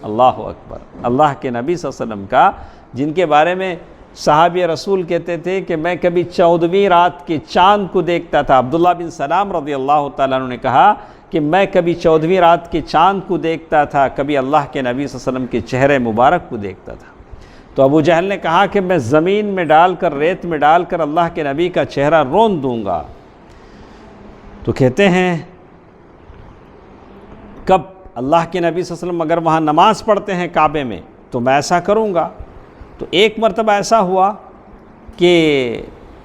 اللہ اکبر، اللہ کے نبی صلی اللہ علیہ وسلم کا، جن کے بارے میں صحابی رسول کہتے تھے کہ میں کبھی 14ویں رات کے چاند کو دیکھتا تھا۔ عبداللہ بن سلام رضی اللہ تعالیٰ عنہ نے کہا کہ میں کبھی 14ویں رات کے چاند کو دیکھتا تھا، کبھی اللہ کے نبی صلی اللہ علیہ وسلم کے چہرے مبارک کو دیکھتا تھا۔ تو ابو جہل نے کہا کہ میں زمین میں ڈال کر، ریت میں ڈال کر اللہ کے نبی کا چہرہ رون دوں گا۔ تو کہتے ہیں کب اللہ کے نبی صلی اللہ علیہ وسلم اگر وہاں نماز پڑھتے ہیں کعبے میں تو میں ایسا کروں گا۔ تو ایک مرتبہ ایسا ہوا کہ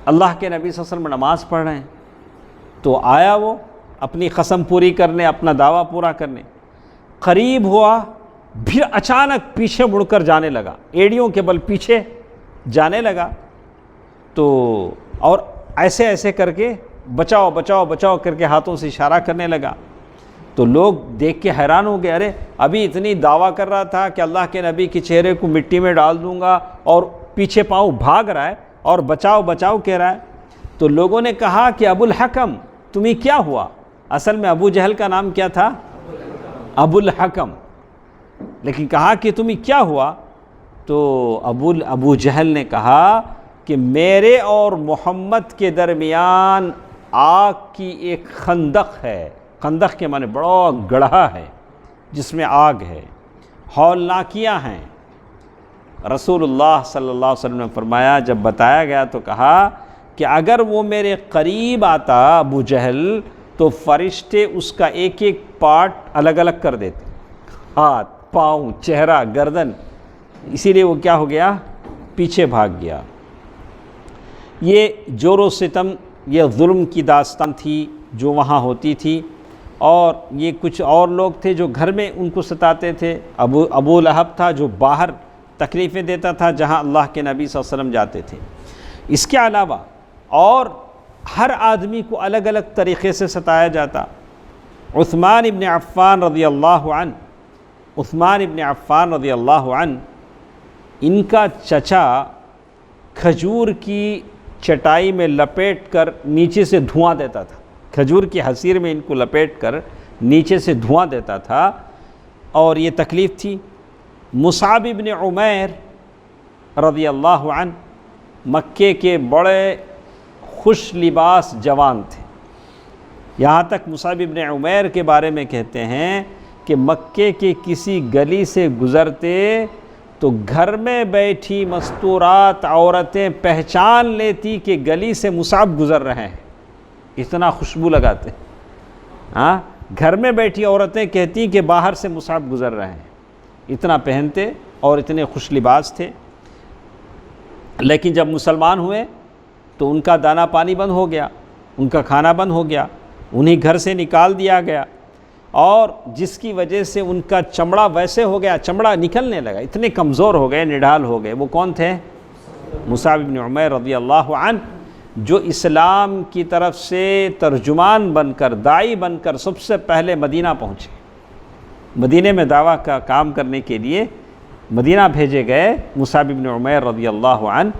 اللہ کے نبی صلی اللہ علیہ وسلم نماز پڑھ رہے ہیں، تو آیا وہ اپنی قسم پوری کرنے، اپنا دعویٰ پورا کرنے، قریب ہوا، پھر اچانک پیچھے مڑ کر جانے لگا، ایڑیوں کے بل پیچھے جانے لگا۔ تو اور ایسے ایسے کر کے بچاؤ بچاؤ بچاؤ کر کے ہاتھوں سے اشارہ کرنے لگا۔ تو لوگ دیکھ کے حیران ہو گئے، ارے ابھی اتنی دعویٰ کر رہا تھا کہ اللہ کے نبی کے چہرے کو مٹی میں ڈال دوں گا، اور پیچھے پاؤں بھاگ رہا ہے اور بچاؤ بچاؤ کہہ رہا ہے۔ تو لوگوں نے کہا کہ ابو الحکم تمہیں کیا ہوا؟ اصل میں ابو جہل کا نام کیا تھا؟ ابو الحکم۔ لیکن کہا کہ تمہیں کیا ہوا؟ تو ابو جہل نے کہا کہ میرے اور محمد کے درمیان آگ کی ایک خندق ہے، خندق کے معنی بڑا گڑھا ہے جس میں آگ ہے، ہولناکیاں ہیں۔ رسول اللہ صلی اللہ علیہ وسلم نے فرمایا، جب بتایا گیا تو کہا کہ اگر وہ میرے قریب آتا ابو جہل تو فرشتے اس کا ایک ایک پارٹ الگ الگ کر دیتے، ہاتھ، پاؤں، چہرہ، گردن، اسی لیے وہ کیا ہو گیا؟ پیچھے بھاگ گیا۔ یہ جور و ستم، یہ ظلم کی داستان تھی جو وہاں ہوتی تھی، اور یہ کچھ اور لوگ تھے جو گھر میں ان کو ستاتے تھے۔ ابو لہب تھا جو باہر تکلیفیں دیتا تھا جہاں اللہ کے نبی صلی اللہ علیہ وسلم جاتے تھے۔ اس کے علاوہ اور ہر آدمی کو الگ الگ طریقے سے ستایا جاتا۔ عثمان ابن عفان رضی اللہ عنہ ان کا چچا کھجور کی چٹائی میں لپیٹ کر نیچے سے دھواں دیتا تھا، کھجور کی حصیر میں ان کو لپیٹ کر نیچے سے دھواں دیتا تھا، اور یہ تکلیف تھی۔ مصعب ابن عمیر رضی اللہ عنہ مکے کے بڑے خوش لباس جوان تھے، یہاں تک مصعب ابن عمیر کے بارے میں کہتے ہیں کہ مکے کے کسی گلی سے گزرتے تو گھر میں بیٹھی مستورات عورتیں پہچان لیتی کہ گلی سے مصعب گزر رہے ہیں، اتنا خوشبو لگاتے۔ گھر میں بیٹھی عورتیں کہتی کہ باہر سے مصعب گزر رہے ہیں، اتنا پہنتے اور اتنے خوش لباس تھے۔ لیکن جب مسلمان ہوئے تو ان کا دانا پانی بند ہو گیا، ان کا کھانا بند ہو گیا، انہیں گھر سے نکال دیا گیا، اور جس کی وجہ سے ان کا چمڑا ویسے ہو گیا، چمڑا نکلنے لگا، اتنے کمزور ہو گئے، نڈھال ہو گئے۔ وہ کون تھے؟ مصعب بن عمیر رضی اللہ عنہ، جو اسلام کی طرف سے ترجمان بن کر، داعی بن کر سب سے پہلے مدینہ پہنچے، مدینہ میں دعویٰ کا کام کرنے کے لیے مدینہ بھیجے گئے مصعب بن عمیر رضی اللہ عنہ۔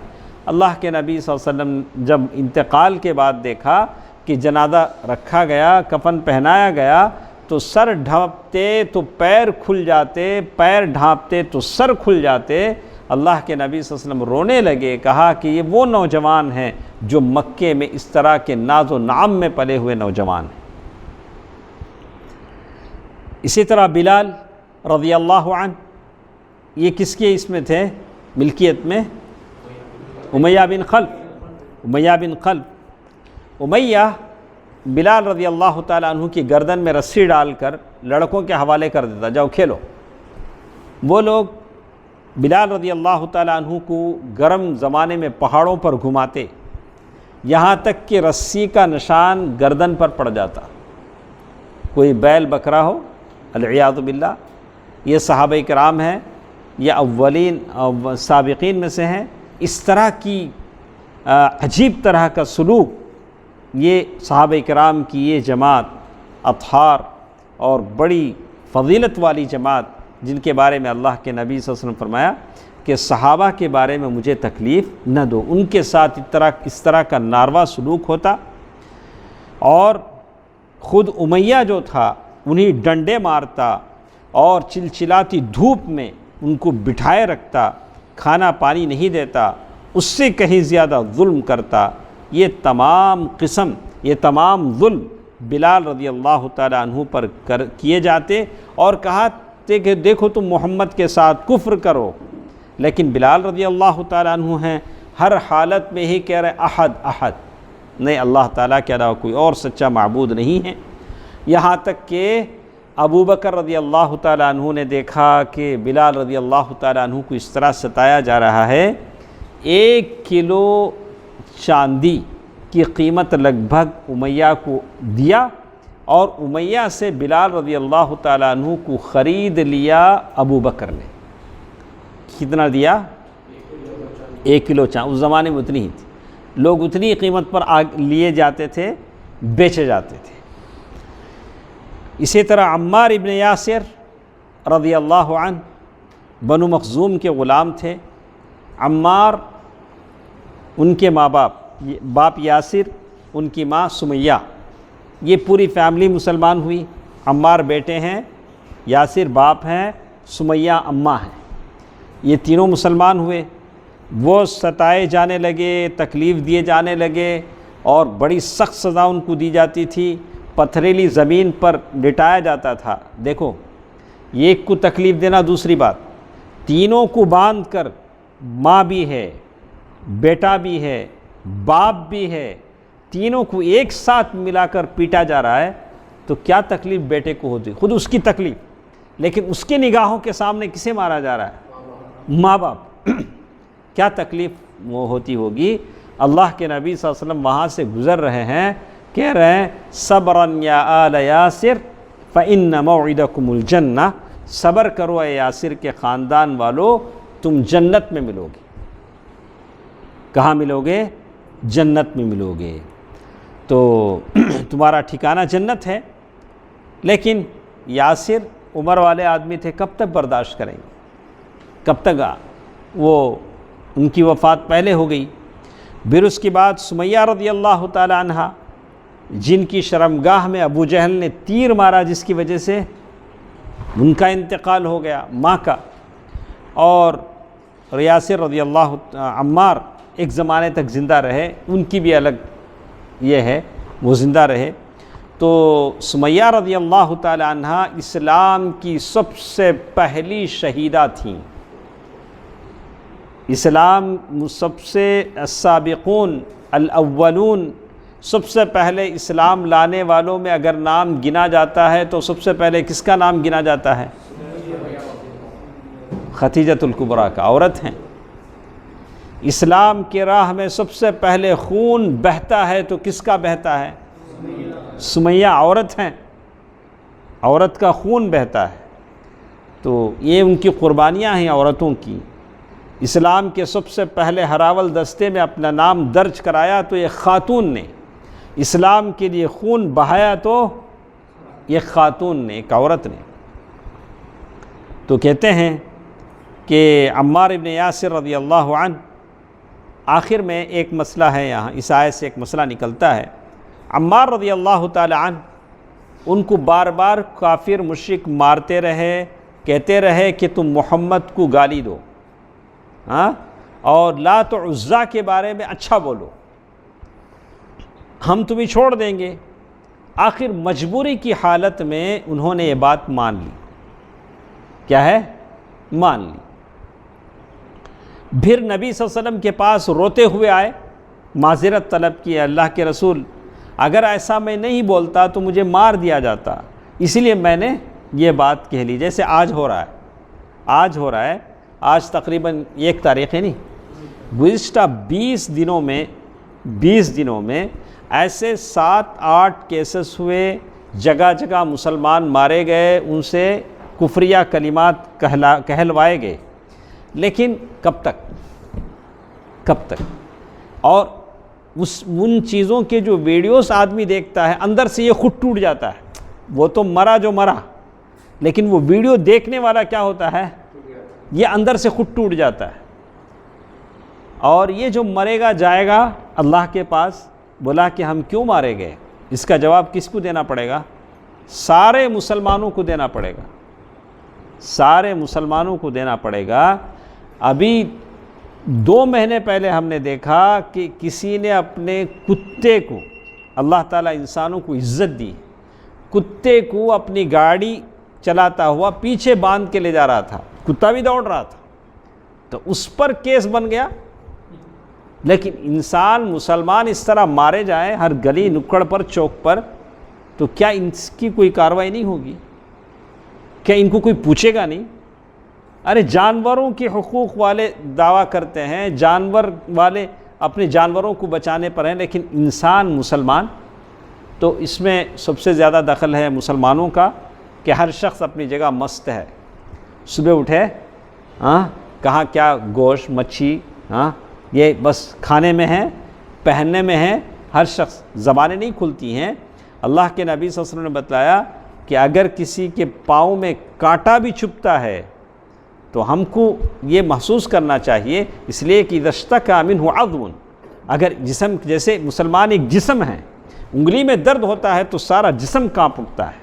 اللہ کے نبی صلی اللہ علیہ وسلم جب انتقال کے بعد دیکھا کہ جنازہ رکھا گیا، کفن پہنایا گیا، تو سر ڈھانپتے تو پیر کھل جاتے، پیر ڈھانپتے تو سر کھل جاتے۔ اللہ کے نبی صلی اللہ علیہ وسلم رونے لگے، کہا کہ یہ وہ نوجوان ہیں جو مکے میں اس طرح کے ناز و نعم میں پلے ہوئے نوجوان ہیں۔ اسی طرح بلال رضی اللہ عنہ، یہ کس کے اس میں تھے؟ ملکیت میں امیہ بن خلف۔ امیہ بلال رضی اللہ تعالیٰ عنہ کی گردن میں رسی ڈال کر لڑکوں کے حوالے کر دیتا، جاؤ کھیلو۔ وہ لوگ بلال رضی اللہ تعالیٰ عنہ کو گرم زمانے میں پہاڑوں پر گھماتے، یہاں تک کہ رسی کا نشان گردن پر پڑ جاتا، کوئی بیل بکرا ہو، العیاذ باللہ۔ یہ صحابہ کرام ہیں، یہ اولین سابقین میں سے ہیں۔ اس طرح کی عجیب طرح کا سلوک یہ صحابہ کرام کی یہ جماعت، اطہار اور بڑی فضیلت والی جماعت، جن کے بارے میں اللہ کے نبی صلی اللہ علیہ وسلم فرمایا کہ صحابہ کے بارے میں مجھے تکلیف نہ دو، ان کے ساتھ اس طرح کا ناروا سلوک ہوتا۔ اور خود امیہ جو تھا انہیں ڈنڈے مارتا اور چلچلاتی دھوپ میں ان کو بٹھائے رکھتا، کھانا پانی نہیں دیتا، اس سے کہیں زیادہ ظلم کرتا۔ یہ تمام ظلم بلال رضی اللہ تعالیٰ عنہ پر کیے جاتے، اور کہا کہ دیکھو تم محمد کے ساتھ کفر کرو، لیکن بلال رضی اللہ تعالیٰ عنہ ہیں ہر حالت میں ہی کہہ رہے احد، نہیں، اللہ تعالیٰ کے علاوہ کوئی اور سچا معبود نہیں ہے۔ یہاں تک کہ ابو بکر رضی اللہ تعالیٰ عنہ نے دیکھا کہ بلال رضی اللہ تعالیٰ عنہ کو اس طرح ستایا جا رہا ہے، 1 کلو چاندی کی قیمت لگ بھگ امیہ کو دیا، اور امیہ سے بلال رضی اللہ تعالیٰ عنہ کو خرید لیا ابو بکر نے۔ کتنا دیا؟ 1 کلو چاندی، اس زمانے میں اتنی ہی تھی، لوگ اتنی قیمت پر لیے جاتے تھے، بیچے جاتے تھے۔ اسی طرح عمار ابن یاسر رضی اللہ عنہ بنو مخزوم کے غلام تھے۔ عمار، ان کے ماں باپ یاسر، ان کی ماں سمیہ، یہ پوری فیملی مسلمان ہوئی۔ عمار بیٹے ہیں، یاسر باپ ہیں، سمیہ اماں ہیں۔ یہ تینوں مسلمان ہوئے، وہ ستائے جانے لگے، تکلیف دیے جانے لگے اور بڑی سخت سزا ان کو دی جاتی تھی، پتھریلی زمین پر لٹایا جاتا تھا۔ دیکھو، ایک کو تکلیف دینا، دوسری بات تینوں کو باندھ کر، ماں بھی ہے، بیٹا بھی ہے، باپ بھی ہے، تینوں کو ایک ساتھ ملا کر پیٹا جا رہا ہے، تو کیا تکلیف بیٹے کو ہوتی، خود اس کی تکلیف، لیکن اس کی نگاہوں کے سامنے کسے مارا جا رہا ہے؟ ماں باپ۔ کیا تکلیف وہ ہوتی ہوگی۔ اللہ کے نبی صلی اللہ علیہ وسلم وہاں سے گزر رہے ہیں، کہہ رہے ہیں صبراً یا آل یاسر فإن موعدکم الجنہ، صبر کرو اے یاسر کے خاندان والو، تم جنت میں ملو گے۔ کہاں ملو گے؟ جنت میں ملو گے، تو تمہارا ٹھکانہ جنت ہے۔ لیکن یاسر عمر والے آدمی تھے، کب تک برداشت کریں گے؟ کب تک وہ ان کی وفات پہلے ہو گئی۔ پھر اس کے بعد سمیہ رضی اللہ تعالی عنہ، جن کی شرمگاہ میں ابو جہل نے تیر مارا، جس کی وجہ سے ان کا انتقال ہو گیا، ماں کا، اور یاسر رضی اللہ عمار ایک زمانے تک زندہ رہے، ان کی بھی الگ یہ ہے، وہ زندہ رہے۔ تو سمیہ رضی اللہ تعالی عنہ اسلام کی سب سے پہلی شہیدہ تھیں۔ اسلام سب سے السابقون الاولون، سب سے پہلے اسلام لانے والوں میں اگر نام گنا جاتا ہے تو سب سے پہلے کس کا نام گنا جاتا ہے؟ خدیجۃ الکبریٰ کا، عورت ہیں۔ اسلام کی راہ میں سب سے پہلے خون بہتا ہے تو کس کا بہتا ہے؟ سمیہ، عورت ہیں، عورت کا خون بہتا ہے، تو یہ ان کی قربانیاں ہیں عورتوں کی۔ اسلام کے سب سے پہلے ہراول دستے میں اپنا نام درج کرایا تو یہ خاتون نے، اسلام کے لیے خون بہایا تو یہ خاتون نے، ایک عورت نے۔ تو کہتے ہیں کہ عمار ابن یاسر رضی اللہ عنہ، آخر میں ایک مسئلہ ہے یہاں، اس آیت سے ایک مسئلہ نکلتا ہے۔ عمار رضی اللہ تعالی عنہ ان کو بار بار کافر مشرک مارتے رہے، کہتے رہے کہ تم محمد کو گالی دو، اور لات و عزیٰ کے بارے میں اچھا بولو، ہم تمہیں چھوڑ دیں گے۔ آخر مجبوری کی حالت میں انہوں نے یہ بات مان لی۔ کیا ہے؟ مان لی۔ پھر نبی صلی اللہ علیہ وسلم کے پاس روتے ہوئے آئے، معذرت طلب کی، اللہ کے رسول اگر ایسا میں نہیں بولتا تو مجھے مار دیا جاتا، اسی لیے میں نے یہ بات کہہ لی، جیسے آج ہو رہا ہے۔ آج ہو رہا ہے، آج تقریباً 1 تاریخ ہے، نہیں، گزشتہ 20 دنوں میں ایسے 7-8 کیسز ہوئے، جگہ جگہ مسلمان مارے گئے، ان سے کفریہ کلمات کہلوائے گئے، لیکن کب تک؟ اور ان چیزوں کے جو ویڈیوز آدمی دیکھتا ہے، اندر سے یہ خود ٹوٹ جاتا ہے۔ وہ تو مرا جو مرا، لیکن وہ ویڈیو دیکھنے والا کیا ہوتا ہے؟ یہ اندر سے خود ٹوٹ جاتا ہے۔ اور یہ جو مرے گا جائے گا اللہ کے پاس، بولا کہ ہم کیوں مارے گئے، اس کا جواب کس کو دینا پڑے گا؟ سارے مسلمانوں کو دینا پڑے گا، سارے مسلمانوں کو دینا پڑے گا۔ ابھی 2 مہینے پہلے ہم نے دیکھا کہ کسی نے اپنے کتے کو، اللہ تعالیٰ انسانوں کو عزت دی، کتے کو اپنی گاڑی چلاتا ہوا پیچھے باندھ کے لے جا رہا تھا، کتا بھی دوڑ رہا تھا، تو اس پر کیس بن گیا۔ لیکن انسان مسلمان اس طرح مارے جائیں ہر گلی نکڑ پر، چوک پر، تو کیا اس کی کوئی کارروائی نہیں ہوگی؟ کیا ان کو کوئی پوچھے گا نہیں؟ ارے جانوروں کے حقوق والے دعویٰ کرتے ہیں، جانور والے اپنے جانوروں کو بچانے پر ہیں، لیکن انسان مسلمان، تو اس میں سب سے زیادہ دخل ہے مسلمانوں کا کہ ہر شخص اپنی جگہ مست ہے، صبح اٹھے کہاں کیا گوشت مچھی، یہ بس کھانے میں ہے، پہننے میں ہے، ہر شخص، زبانیں نہیں کھلتی ہیں۔ اللہ کے نبی صلی اللہ علیہ وسلم نے بتلایا کہ اگر کسی کے پاؤں میں کانٹا بھی چھپتا ہے تو ہم کو یہ محسوس کرنا چاہیے، اس لیے کہ اذا اشتکى منہ عضو، اگر جسم، جیسے مسلمان ایک جسم ہے، انگلی میں درد ہوتا ہے تو سارا جسم کانپ اٹھتا ہے،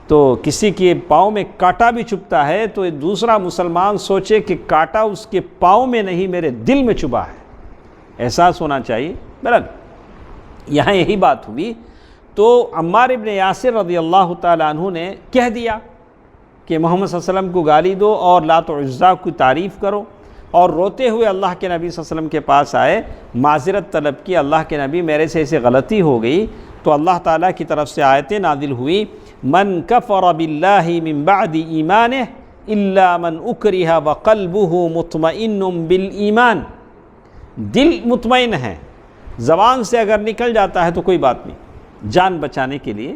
تو کسی کے پاؤں میں کانٹا بھی چبھتا ہے تو دوسرا مسلمان سوچے کہ کانٹا اس کے پاؤں میں نہیں میرے دل میں چبھا ہے، احساس ہونا چاہیے۔ بہرحال یہاں یہی بات ہوئی تو عمار ابن یاسر رضی اللہ تعالیٰ عنہ نے کہہ دیا کہ محمد صلی اللہ علیہ وسلم کو گالی دو اور لات و عزیٰ کی تعریف کرو، اور روتے ہوئے اللہ کے نبی صلی اللہ علیہ وسلم کے پاس آئے، معذرت طلب کی، اللہ کے نبی میرے سے ایسے غلطی ہو گئی۔ تو اللہ تعالیٰ کی طرف سے آیتیں نازل ہوئی، من کفر باللہ من بعد ایمانہ الا من اکرہ وقلبہ مطمئن بالایمان، دل مطمئن ہے، زبان سے اگر نکل جاتا ہے تو کوئی بات نہیں، جان بچانے کے لیے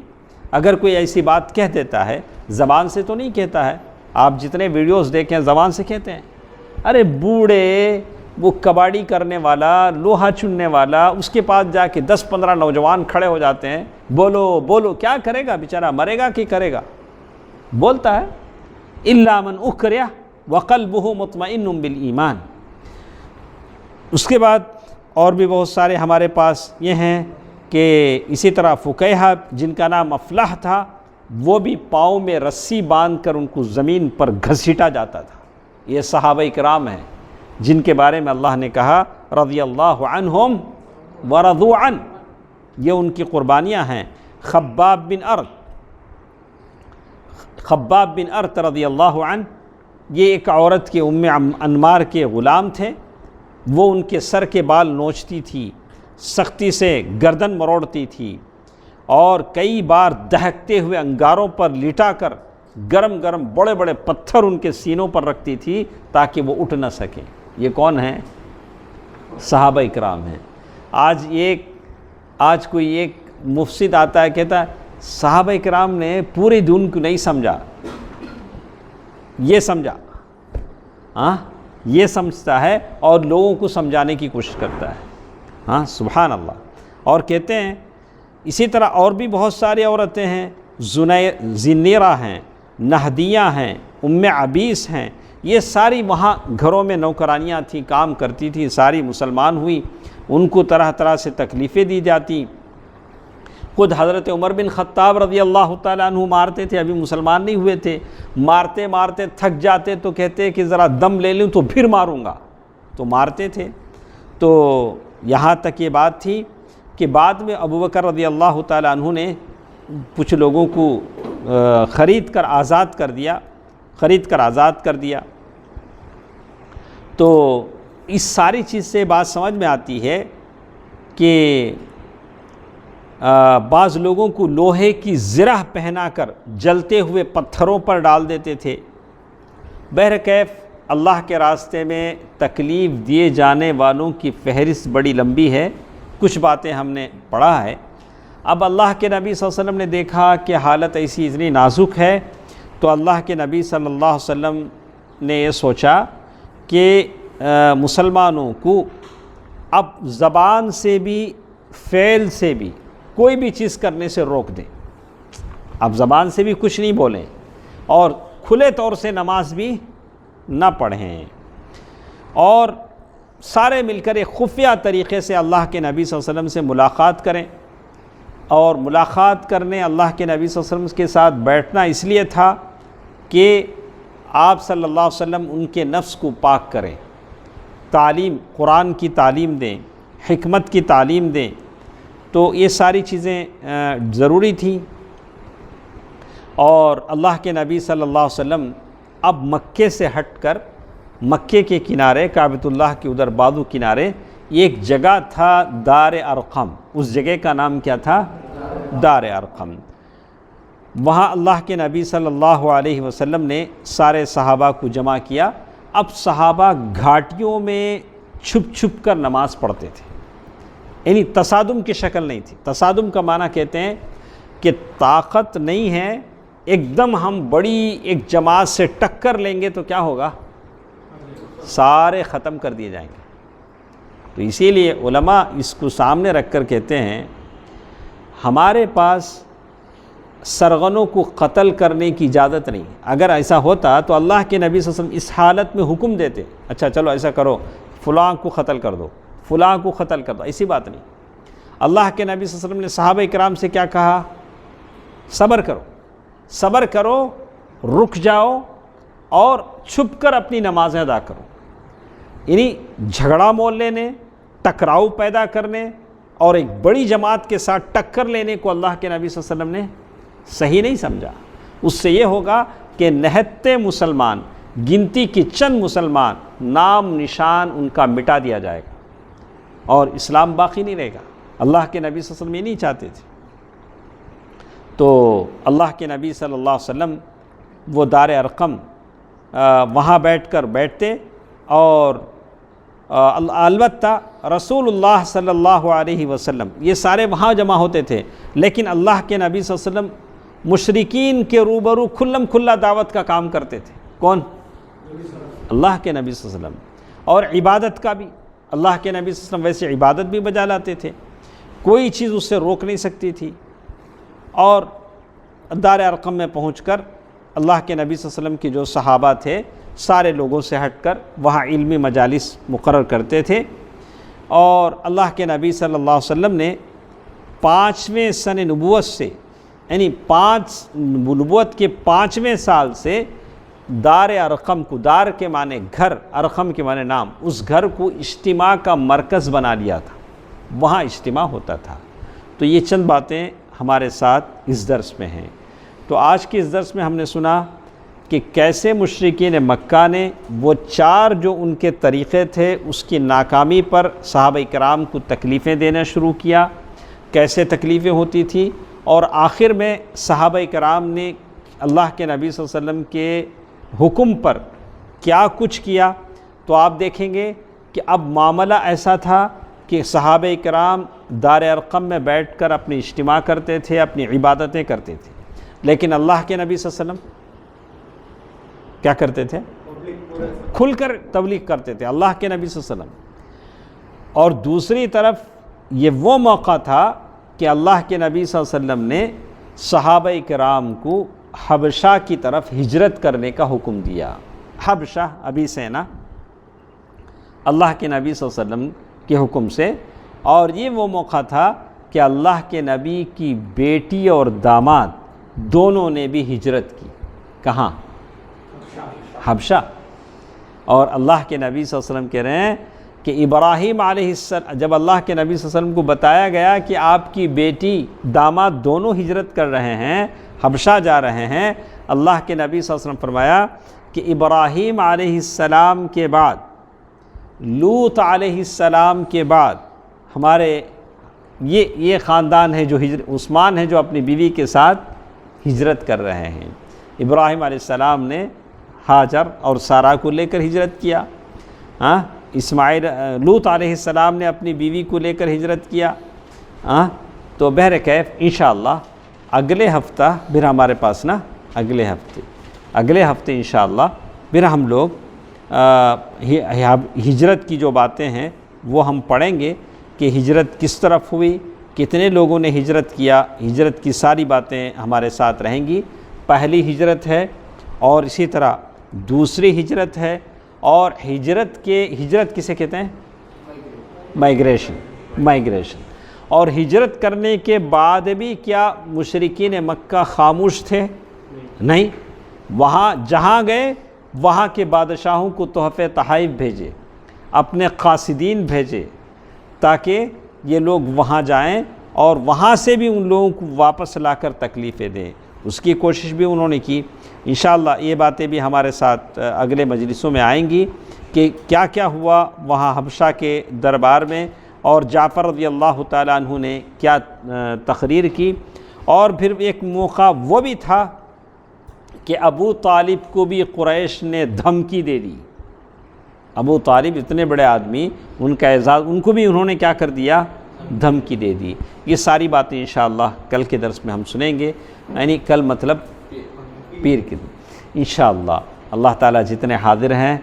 اگر کوئی ایسی بات کہہ دیتا ہے، زبان سے تو نہیں کہتا ہے، آپ جتنے ویڈیوز دیکھیں زبان سے کہتے ہیں، ارے بوڑھے، وہ کباڑی کرنے والا، لوہا چننے والا، اس کے پاس جا کے 10-15 نوجوان کھڑے ہو جاتے ہیں، بولو بولو، کیا کرے گا بیچارہ، مرے گا کہ کرے گا، بولتا ہے الا من اکرہ وقلبہ مطمئن بالایمان۔ اس کے بعد اور بھی بہت سارے ہمارے پاس یہ ہیں کہ اسی طرح فقیہ جن کا نام افلاح تھا، وہ بھی پاؤں میں رسی باندھ کر ان کو زمین پر گھسیٹا جاتا تھا۔ یہ صحابہ کرام ہیں جن کے بارے میں اللہ نے کہا رضی اللہ عنہم ورضوا عنہ، یہ ان کی قربانیاں ہیں۔ خباب بن ارت رضی اللہ عنہ، یہ ایک عورت کے ام انمار کے غلام تھے، وہ ان کے سر کے بال نوچتی تھی، سختی سے گردن مروڑتی تھی، اور کئی بار دہکتے ہوئے انگاروں پر لٹا کر گرم گرم بڑے بڑے پتھر ان کے سینوں پر رکھتی تھی تاکہ وہ اٹھ نہ سکیں۔ یہ کون ہیں؟ صحابہ اکرام ہیں۔ آج کوئی ایک مفسد آتا ہے، کہتا ہے صحابہ اکرام نے پورے دین کو نہیں سمجھا، یہ سمجھا، یہ سمجھتا ہے اور لوگوں کو سمجھانے کی کوشش کرتا ہے۔ سبحان اللہ۔ اور کہتے ہیں اسی طرح اور بھی بہت ساری عورتیں ہیں، زنیرہ ہیں، نہدیہ ہیں، ام عبیس ہیں، یہ ساری وہاں گھروں میں نوکرانیاں تھیں، کام کرتی تھیں، ساری مسلمان ہوئی، ان کو طرح طرح سے تکلیفیں دی جاتی۔ خود حضرت عمر بن خطاب رضی اللہ تعالیٰ عنہ مارتے تھے، ابھی مسلمان نہیں ہوئے تھے، مارتے مارتے تھک جاتے تو کہتے کہ ذرا دم لے لوں تو پھر ماروں گا، تو مارتے تھے۔ تو یہاں تک یہ بات تھی کہ بعد میں ابوبکر رضی اللہ تعالیٰ عنہ نے کچھ لوگوں کو خرید کر آزاد کر دیا۔ تو اس ساری چیز سے بات سمجھ میں آتی ہے کہ بعض لوگوں کو لوہے کی زرہ پہنا کر جلتے ہوئے پتھروں پر ڈال دیتے تھے۔ بہرکیف اللہ کے راستے میں تکلیف دیے جانے والوں کی فہرست بڑی لمبی ہے، کچھ باتیں ہم نے پڑھا ہے۔ اب اللہ کے نبی صلی اللہ علیہ وسلم نے دیکھا کہ حالت ایسی اتنی نازک ہے، تو اللہ کے نبی صلی اللہ علیہ وسلم نے یہ سوچا کہ مسلمانوں کو اب زبان سے بھی فعل سے بھی کوئی بھی چیز کرنے سے روک دیں، اب زبان سے بھی کچھ نہیں بولیں اور کھلے طور سے نماز بھی نہ پڑھیں، اور سارے مل کر ایک خفیہ طریقے سے اللہ کے نبی صلی اللہ علیہ وسلم سے ملاقات کریں۔ اور ملاقات کرنے اللہ کے نبی صلی اللہ علیہ وسلم کے ساتھ بیٹھنا اس لیے تھا کہ آپ صلی اللہ علیہ وسلم ان کے نفس کو پاک کریں، تعلیم، قرآن کی تعلیم دیں، حکمت کی تعلیم دیں، تو یہ ساری چیزیں ضروری تھیں۔ اور اللہ کے نبی صلی اللہ علیہ وسلم اب مکے سے ہٹ کر مکے کے کنارے، کعبۃ اللہ کے ادھر بازو کنارے ایک جگہ تھا دار ارقم، اس جگہ کا نام کیا تھا؟ دار ارقم۔ وہاں اللہ کے نبی صلی اللہ علیہ وسلم نے سارے صحابہ کو جمع کیا۔ اب صحابہ گھاٹیوں میں چھپ چھپ کر نماز پڑھتے تھے، یعنی تصادم کی شکل نہیں تھی۔ تصادم کا معنی کہتے ہیں کہ طاقت نہیں ہے، ایک دم ہم بڑی ایک جماعت سے ٹکر لیں گے تو کیا ہوگا؟ سارے ختم کر دیے جائیں گے۔ تو اسی لیے علماء اس کو سامنے رکھ کر کہتے ہیں ہمارے پاس سرغنوں کو قتل کرنے کی اجازت نہیں۔ اگر ایسا ہوتا تو اللہ کے نبی صلی اللہ علیہ وسلم اس حالت میں حکم دیتے، اچھا چلو ایسا کرو، فلاں کو قتل کر دو، فلاں کو قتل کر دو، ایسی بات نہیں۔ اللہ کے نبی صلی اللہ علیہ وسلم نے صحابہ کرام سے کیا کہا؟ صبر کرو، صبر کرو، رک جاؤ اور چھپ کر اپنی نمازیں ادا کرو. یعنی جھگڑا مول لینے، ٹکراؤ پیدا کرنے اور ایک بڑی جماعت کے ساتھ ٹکر لینے کو اللہ کے نبی صلی اللہ علیہ وسلم نے صحیح نہیں سمجھا. اس سے یہ ہوگا کہ نہتے مسلمان، گنتی کی چند مسلمان، نام نشان ان کا مٹا دیا جائے گا اور اسلام باقی نہیں رہے گا. اللہ کے نبی صلی اللہ علیہ وسلم یہ نہیں چاہتے تھے. تو اللہ کے نبی صلی اللہ علیہ وسلم وہ دار ارقم وہاں بیٹھتے اور البتہ رسول اللہ صلی اللہ علیہ وسلم یہ سارے وہاں جمع ہوتے تھے، لیکن اللہ کے نبی صلی اللہ علیہ وسلم مشرکین کے روبرو کھلم کھلا دعوت کا کام کرتے تھے. کون؟ اللہ کے نبی صلی اللہ علیہ وسلم. اور عبادت کا بھی اللہ کے نبی صلی اللہ علیہ وسلم ویسے عبادت بھی بجا لاتے تھے، کوئی چیز اس سے روک نہیں سکتی تھی. اور دار ارقم میں پہنچ کر اللہ کے نبی صلی اللہ علیہ وسلم کی جو صحابہ تھے سارے لوگوں سے ہٹ کر وہاں علمی مجالس مقرر کرتے تھے. اور اللہ کے نبی صلی اللہ علیہ وسلم نے 5ویں سن نبوت سے، یعنی نبوت کے 5ویں سال سے دار ارقم کو، دار کے معنی گھر، ارقم کے معنی نام، اس گھر کو اجتماع کا مرکز بنا لیا تھا، وہاں اجتماع ہوتا تھا. تو یہ چند باتیں ہمارے ساتھ اس درس میں ہیں. تو آج کے اس درس میں ہم نے سنا کہ کیسے مشرکین مکہ نے وہ 4 جو ان کے طریقے تھے اس کی ناکامی پر صحابہ کرام کو تکلیفیں دینا شروع کیا، کیسے تکلیفیں ہوتی تھی، اور آخر میں صحابہ کرام نے اللہ کے نبی صلی اللہ علیہ وسلم کے حکم پر کیا کچھ کیا. تو آپ دیکھیں گے کہ اب معاملہ ایسا تھا کہ صحابہ کرام دار ارقم میں بیٹھ کر اپنی اجتماع کرتے تھے، اپنی عبادتیں کرتے تھے، لیکن اللہ کے نبی صلی اللہ علیہ وسلم کیا کرتے تھے؟ کھل کر تبلیغ کرتے تھے اللہ کے نبی صلی اللہ علیہ وسلم. اور دوسری طرف یہ وہ موقع تھا کہ اللہ کے نبی صلی اللہ علیہ وسلم نے صحابہ کرام کو حبشہ کی طرف ہجرت کرنے کا حکم دیا. حبشہ ابھی سے نا، اللہ کے نبی صلی اللہ علیہ وسلم کے حکم سے. اور یہ وہ موقع تھا کہ اللہ کے نبی کی بیٹی اور داماد دونوں نے بھی ہجرت کی. کہاں؟ حبشہ. اور اللہ کے نبی صلی اللہ علیہ وسلم کہہ رہے ہیں کہ ابراہیم علیہ السلام، جب اللہ کے نبی صلی اللہ علیہ وسلم کو بتایا گیا کہ آپ کی بیٹی داماد دونوں ہجرت کر رہے ہیں، حبشہ جا رہے ہیں، اللہ کے نبی صلی اللہ علیہ وسلم فرمایا کہ ابراہیم علیہ السلام کے بعد، لوط علیہ السلام کے بعد ہمارے یہ خاندان ہے جو عثمان ہے جو اپنی بیوی کے ساتھ ہجرت کر رہے ہیں. ابراہیم علیہ السلام نے ہاجر اور سارہ کو لے کر ہجرت کیا. لوط علیہ السلام نے اپنی بیوی کو لے کر ہجرت کیا. تو بہرکیف انشاءاللہ اگلے ہفتہ پھر ہمارے پاس نا اگلے ہفتے انشاءاللہ پھر ہم لوگ ہجرت کی جو باتیں ہیں وہ ہم پڑھیں گے کہ ہجرت کس طرف ہوئی، کتنے لوگوں نے ہجرت کیا. ہجرت کی ساری باتیں ہمارے ساتھ رہیں گی. پہلی ہجرت ہے اور اسی طرح دوسری ہجرت ہے. اور ہجرت کسے کہتے ہیں؟ مائگریشن. اور ہجرت کرنے کے بعد بھی کیا مشرکین مکہ خاموش تھے؟ نہیں. وہاں جہاں گئے وہاں کے بادشاہوں کو تحفے تحائف بھیجے، اپنے قاصدین بھیجے تاکہ یہ لوگ وہاں جائیں اور وہاں سے بھی ان لوگوں کو واپس لا کر تکلیفیں دیں. اس کی کوشش بھی انہوں نے کی. انشاءاللہ یہ باتیں بھی ہمارے ساتھ اگلے مجلسوں میں آئیں گی کہ کیا کیا ہوا وہاں حبشہ کے دربار میں، اور جعفر رضی اللہ تعالیٰ عنہ نے کیا تقریر کی. اور پھر ایک موقع وہ بھی تھا کہ ابو طالب کو بھی قریش نے دھمکی دے دی. ابو طالب اتنے بڑے آدمی، ان کا اعزاز، ان کو بھی انہوں نے کیا کر دیا؟ دھمکی دے دی. یہ ساری باتیں انشاءاللہ کل کے درس میں ہم سنیں گے. یعنی کل مطلب پیر کے دن انشاءاللہ. اللہ تعالیٰ جتنے حاضر ہیں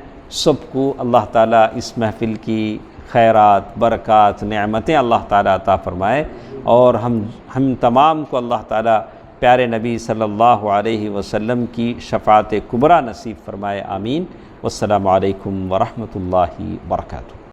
سب کو اللہ تعالیٰ اس محفل کی خیرات، برکات، نعمتیں اللہ تعالیٰ عطا فرمائے، اور ہم تمام کو اللہ تعالیٰ پیارے نبی صلی اللہ علیہ وسلم کی شفاعت کبریٰ نصیب فرمائے. آمین. والسلام علیکم ورحمۃ اللہ وبرکاتہ.